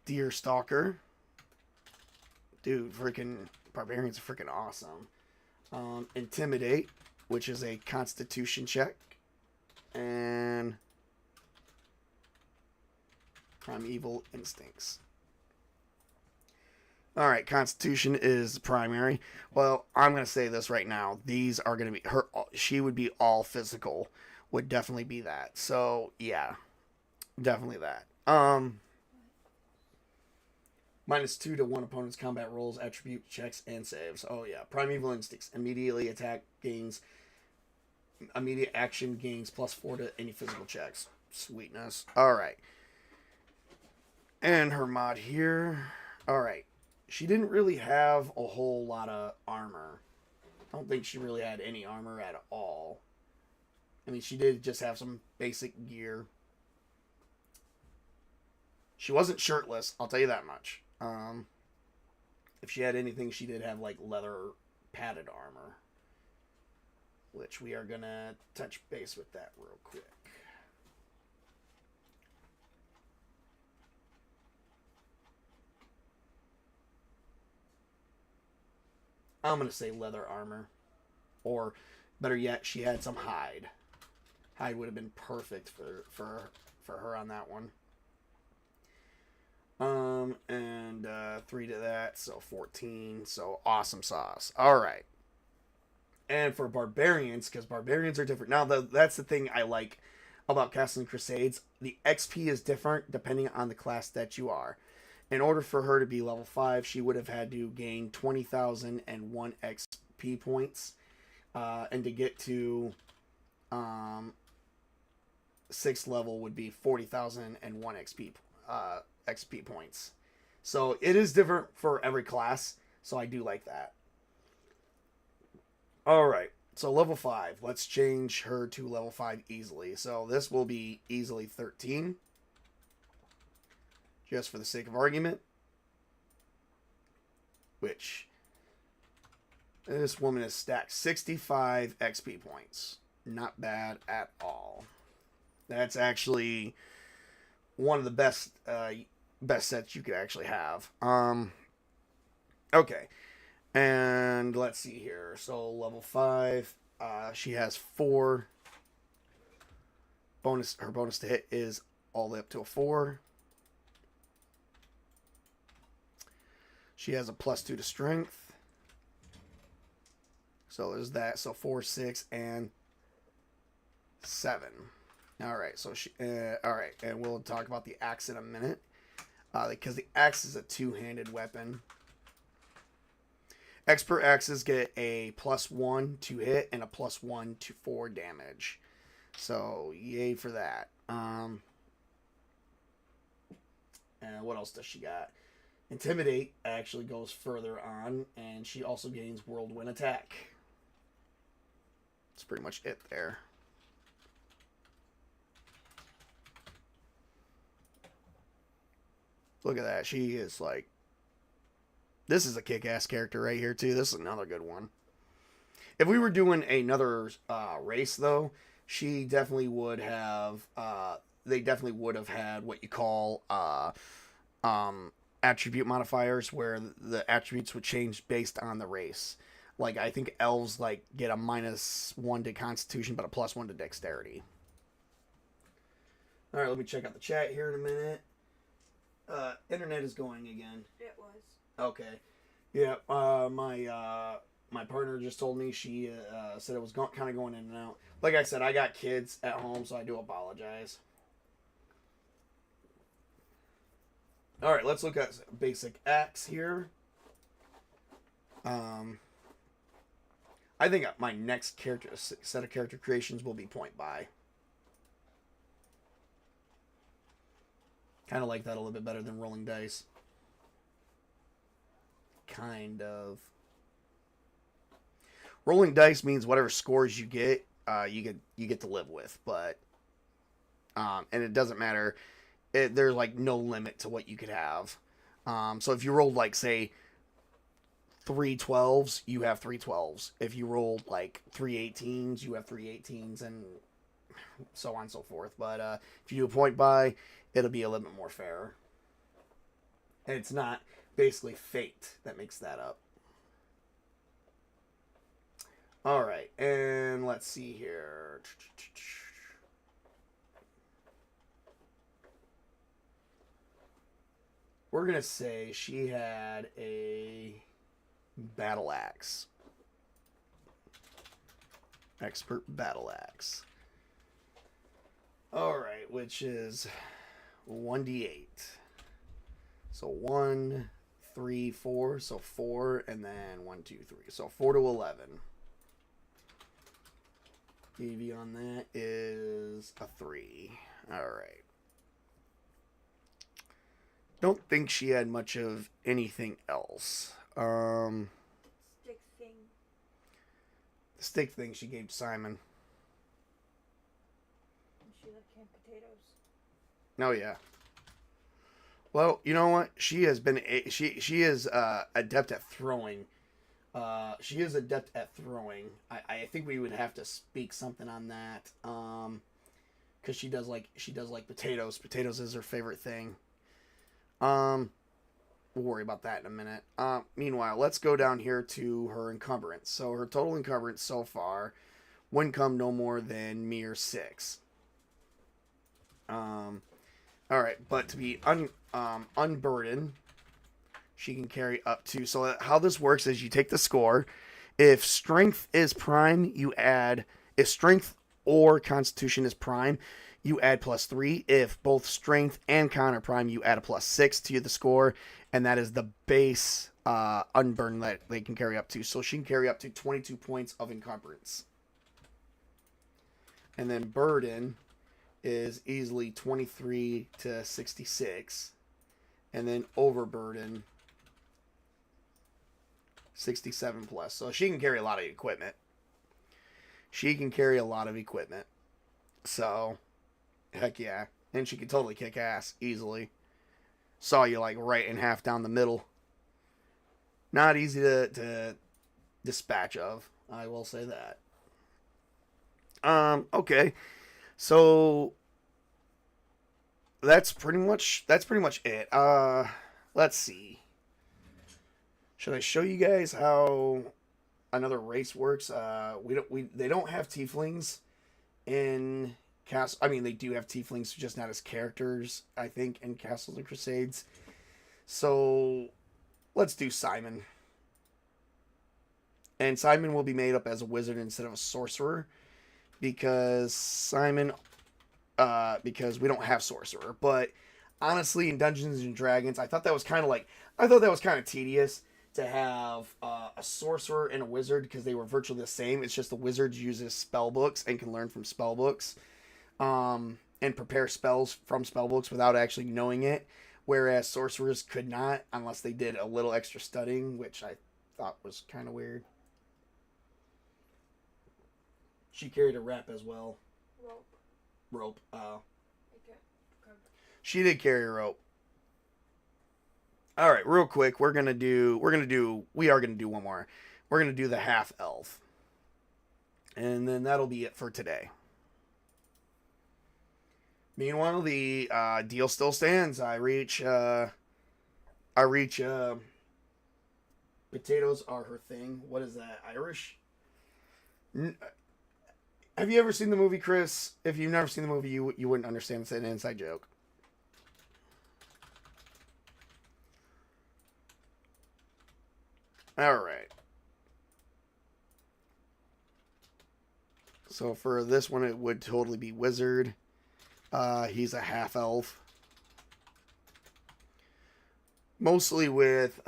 Deer Stalker. Dude, freaking Barbarians are freaking awesome. Intimidate, which is a Constitution check. And Primeval Instincts. Alright, Constitution is primary. Well, I'm going to say this right now. These are going to be her. She would be all physical. Would definitely be that. So, yeah. Definitely that. -2 to one opponent's combat rolls, attribute checks, and saves. Oh, yeah. Primeval Instincts. Immediate action gains +4 to any physical checks. Sweetness. Alright. And her mod here. Alright. She didn't really have a whole lot of armor. I don't think she really had any armor at all. I mean, she did just have some basic gear. She wasn't shirtless, I'll tell you that much. If she had anything, she did have like leather padded armor, which we are gonna touch base with that real quick. I'm gonna say leather armor, or Better yet, she had some hide. Hide would have been perfect for her on that one. And 3 to that, so 14. So awesome sauce. All right. And for barbarians, because barbarians are different. Now, that's the thing I like about Castle Crusades. The XP is different depending on the class that you are. In order for her to be level 5, she would have had to gain 20,001 XP points. And to get to 6th level would be 40,001 XP points. So it is different for every class. So I do like that. Alright, so level 5. Let's change her to level 5 easily. So this will be easily 13. Just for the sake of argument. Which, this woman has stacked 65 XP points. Not bad at all. That's actually one of the best sets you could actually have. Okay. And let's see here. So level 5, she has 4 bonus. Her bonus to hit is all the way up to a 4. She has a +2 to strength. So there's that. So 4, 6, and 7. All right. So all right, and we'll talk about the axe in a minute, because the axe is a 2-handed weapon. Expert axes get a +1 to hit and a +1 to 4 damage. So yay for that. And what else does she got? Intimidate actually goes further on, and she also gains whirlwind attack. That's pretty much it there. Look at that. She is like... This is a kick-ass character right here, too. This is another good one. If we were doing another race, though, she definitely would have... they definitely would have had what you call attribute modifiers, where the attributes would change based on the race. Like, I think elves like get a -1 to Constitution, but a +1 to Dexterity. All right, let me check out the chat here in a minute. Internet is going again. It was. Okay. Yeah, my partner just told me she said it was kind of going in and out. Like I said, I got kids at home, so I do apologize. All right, let's look at basic axe here. I think my next set of character creations will be point buy. Kind of like that a little bit better than rolling dice. Kind of. Rolling dice means whatever scores you get to live with, but and it doesn't matter. There's like no limit to what you could have. So if you rolled like say 3 12s, you have 3 12s. If you rolled like 3 18s, you have 3 18s, and so on and so forth. But if you do a point buy, it'll be a little bit more fair. And it's not basically fate that makes that up. All right, and let's see here. We're going to say she had a battle axe. Expert battle axe. All right, which is 1d8. So 1, 3, 4. So 4, and then 1, 2, 3. So 4 to 11. EV on that is a 3. All right. Don't think she had much of anything else. Stick thing. The stick thing she gave Simon. She like canned potatoes. Oh yeah. Well, you know what? She has been she is adept at throwing. She is adept at throwing. I think we would have to speak something on that. Because she does like potatoes. Potatoes is her favorite thing. We'll worry about that in a minute. Meanwhile, let's go down here to her encumbrance. So her total encumbrance so far wouldn't come no more than mere 6. All right, but to be unburdened, she can carry up to. So how this works is you take the score. If strength is prime, you add. If strength or constitution is prime, you add +3. If both strength and con are prime, you add a +6 to the score, and that is the base unburden that they can carry up to. So she can carry up to 22 points of encumbrance. And then burden is easily 23 to 66. And then overburden, 67 plus. So she can carry a lot of equipment. So, heck yeah. And she can totally kick ass easily. Saw you like right in half down the middle. Not easy to dispatch of, I will say that. Okay. So that's pretty much it. Let's see. Should I show you guys how another race works? They don't have tieflings in Castle. I mean, they do have tieflings, just not as characters, I think, in Castles and Crusades. So let's do Simon. And Simon will be made up as a wizard instead of a sorcerer, because because we don't have sorcerer. But honestly, in Dungeons and Dragons, I thought that was kind of tedious to have a sorcerer and a wizard, because they were virtually the same. It's just the wizard uses spell books and can learn from spell books, and prepare spells from spell books without actually knowing it, whereas sorcerers could not unless they did a little extra studying, which I thought was kind of weird. She carried a rep as well. Rope. She did carry a rope. All right, real quick, we are gonna do one more. We're gonna do the half elf, and then that'll be it for today. Meanwhile, the deal still stands. I reach. Potatoes are her thing. What is that? Irish? Have you ever seen the movie, Chris? If you've never seen the movie, you wouldn't understand. It's an inside joke. All right. So for this one, it would totally be wizard. He's a half elf. Mostly with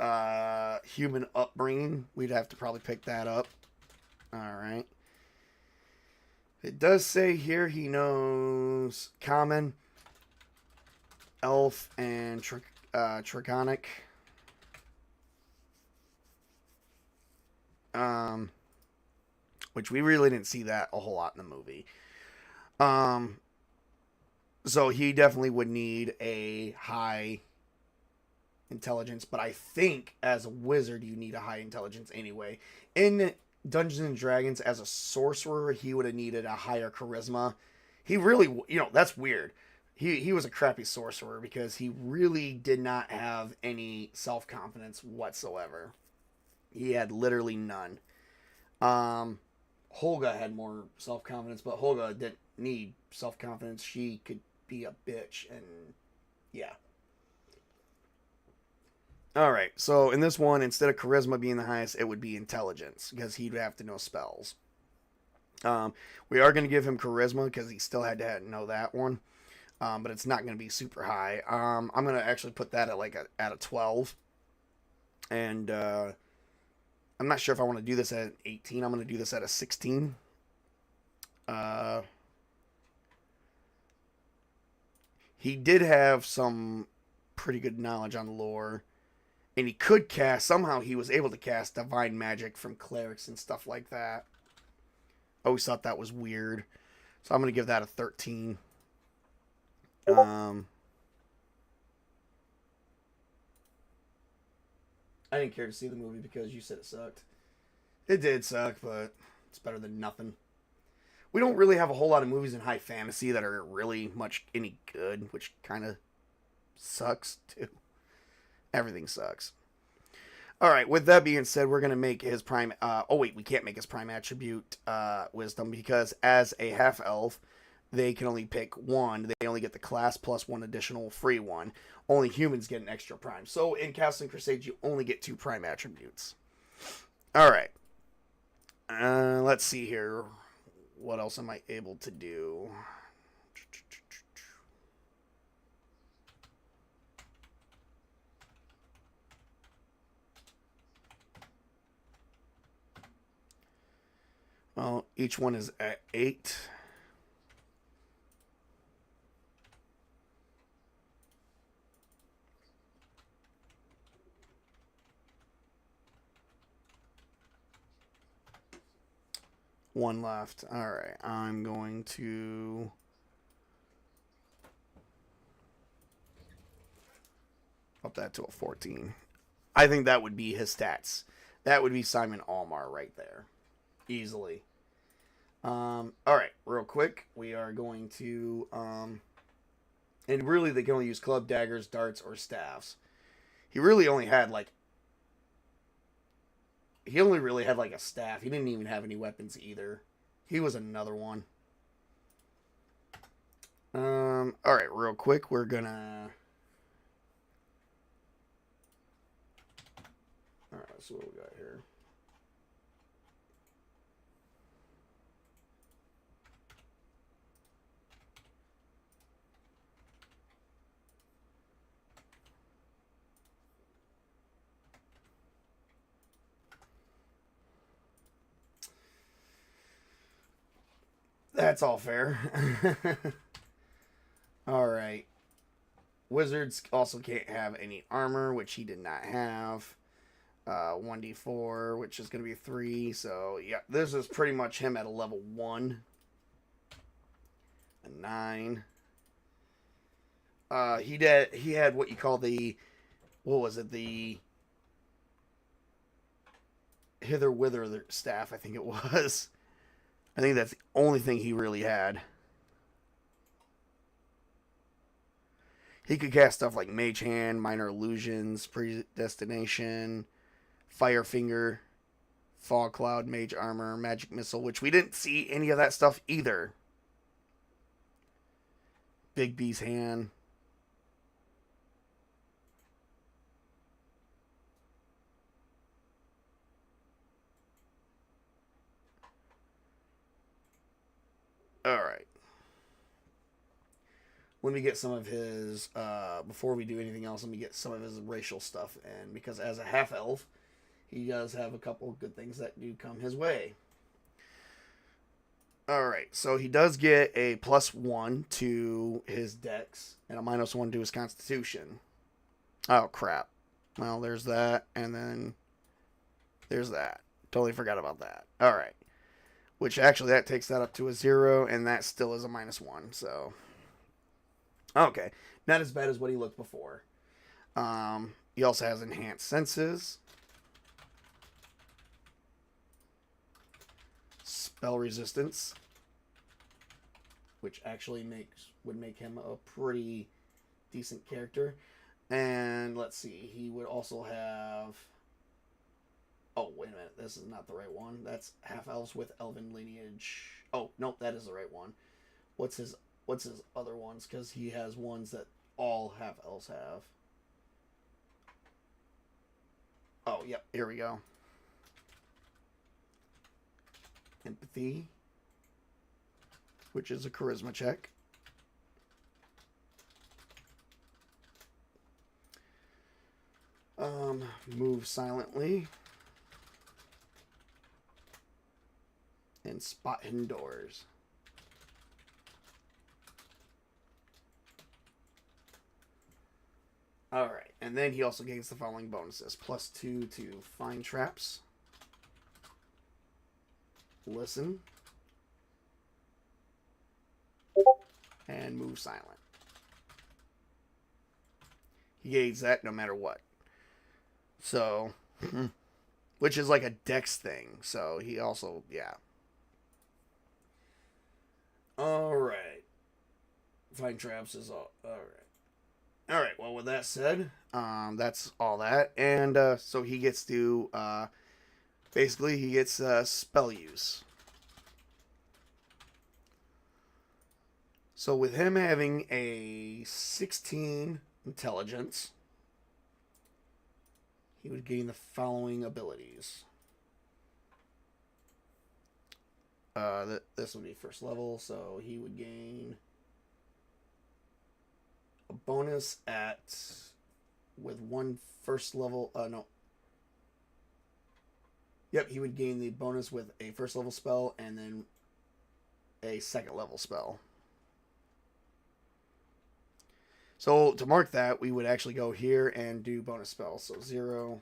human upbringing. We'd have to probably pick that up. All right. It does say here he knows common, elf, and draconic. Which we really didn't see that a whole lot in the movie. So he definitely would need a high intelligence, but I think as a wizard you need a high intelligence anyway. In Dungeons and Dragons, as a sorcerer, he would have needed a higher charisma. He really, that's weird. He was a crappy sorcerer because he really did not have any self-confidence whatsoever. He had literally none. Holga had more self-confidence, but Holga didn't need self-confidence. She could be a bitch, and yeah. Alright, so in this one, instead of charisma being the highest, it would be intelligence, because he'd have to know spells. We are going to give him charisma, because he still had to know that one. But it's not going to be super high. I'm going to actually put that at a 12. And I'm not sure if I want to do this at 18. I'm going to do this at a 16. He did have some pretty good knowledge on lore. And he could cast, somehow he was able to cast divine magic from clerics and stuff like that. I always thought that was weird. So I'm going to give that a 13. I didn't care to see the movie because you said it sucked. It did suck, but it's better than nothing. We don't really have a whole lot of movies in high fantasy that are really much any good, which kind of sucks too. Everything sucks. All right, with that being said, we're going to make his prime... oh, wait, we can't make his prime attribute wisdom because as a half-elf, they can only pick one. They only get the class plus one additional free one. Only humans get an extra prime. So in Castle Crusade, you only get 2 prime attributes. All right. Let's see here. What else am I able to do? Well, each one is at 8. One left. All right, I'm going to up that to a 14. I think that would be his stats. That would be Simon Almar right there. Easily. All right, real quick, we are going to, and really they can only use club, daggers, darts, or staffs. He really only had like, he only really had like a staff. He didn't even have any weapons either. He was another one. All right, real quick, we're gonna, all right, so what we got here? That's all fair. Alright. Wizards also can't have any armor, which he did not have. 1d4, which is going to be 3. So, yeah, this is pretty much him at a level 1. A 9. He had what you call the... What was it? The... Hither Wither staff, I think it was. I think that's the only thing he really had. He could cast stuff like Mage Hand, Minor Illusions, Predestination, Fire Finger, Fog Cloud, Mage Armor, Magic Missile, which we didn't see any of that stuff either. Big B's Hand. Alright. Let me get some of his, before we do anything else, let me get some of his racial stuff in. Because as a half-elf, he does have a couple of good things that do come his way. Alright, so he does get a +1 to his dex, and a -1 to his constitution. Oh, crap. Well, there's that, and then there's that. Totally forgot about that. Alright. Which actually that takes that up to a 0, and that still is a -1. So, okay, not as bad as what he looked before. He also has enhanced senses, spell resistance, which actually would make him a pretty decent character. And let's see, he would also have. Oh, wait a minute. This is not the right one. That's half-elves with elven lineage. Oh, nope, that is the right one. What's his other ones? Because he has ones that all half-elves have. Oh, yep, here we go. Empathy, which is a charisma check. Move silently. And spot hidden doors. Alright, and then he also gains the following bonuses. +2 to find traps. Listen. And move silent. He gains that no matter what. So, which is like a dex thing. So he also, yeah. Alright. Find traps is all. Alright. Alright, well, with that said, That's all that. And so he gets to, basically, he gets spell use. So with him having a 16 intelligence, he would gain the following abilities. This would be first level, so he would gain a bonus with one first level, no. Yep, he would gain the bonus with a first level spell and then a second level spell. So to mark that, we would actually go here and do bonus spells. So 0,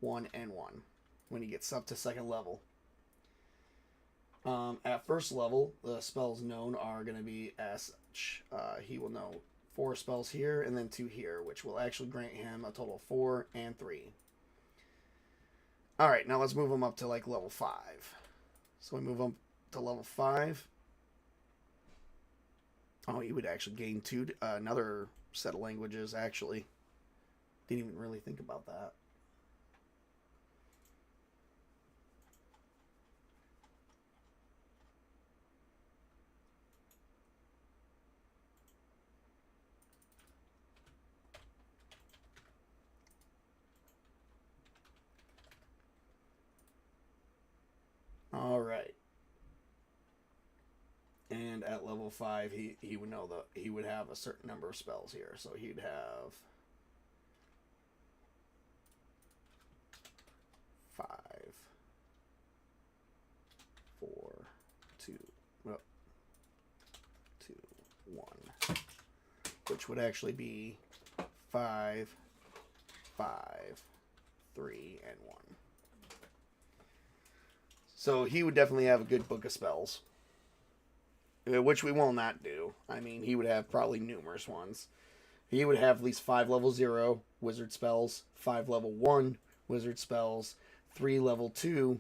1, and 1 when he gets up to second level. At first level, the spells known are going to be as such. He will know 4 spells here and then 2 here, which will actually grant him a total of 4 and 3. Alright, now let's move him up to like level 5. So we move him to level 5. Oh, he would actually gain another set of languages, actually. Didn't even really think about that. Alright. And at level 5, he would know that he would have a certain number of spells here. So he'd have 5, 4, 2, 1, which would actually be 5, 5, 3, and 1. So he would definitely have a good book of spells. Which we will not do. I mean, he would have probably numerous ones. He would have at least 5 level 0 wizard spells, 5 level 1 wizard spells, 3 level 2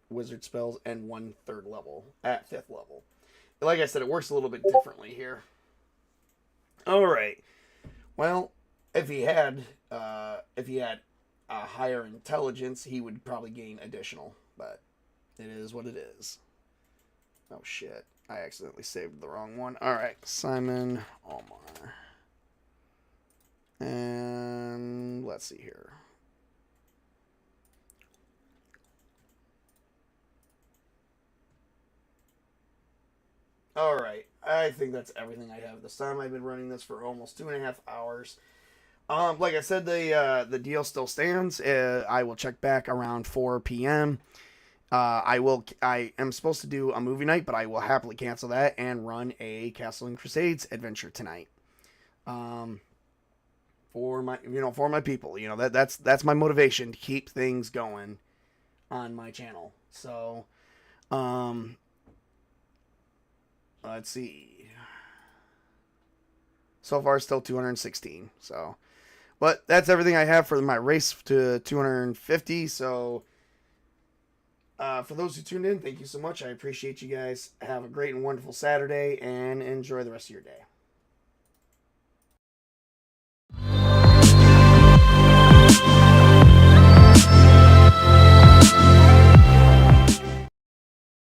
wizard spells, and 1 third level at 5th level. Like I said, it works a little bit differently here. Alright. Well, if he had a higher intelligence, he would probably gain additional. But it is what it is. Oh shit. I accidentally saved the wrong one. Alright, Simon Almar. And let's see here. Alright, I think that's everything I have this time. I've been running this for almost 2.5 hours. Like I said, the deal still stands. I will check back around 4 p.m. I am supposed to do a movie night, but I will happily cancel that and run a Castle and Crusades adventure tonight. For my people, that's my motivation to keep things going on my channel. So, let's see. So far, still 216. So, but that's everything I have for my race to 250. So. For those who tuned in, thank you so much. I appreciate you guys. Have a great and wonderful Saturday, and enjoy the rest of your day.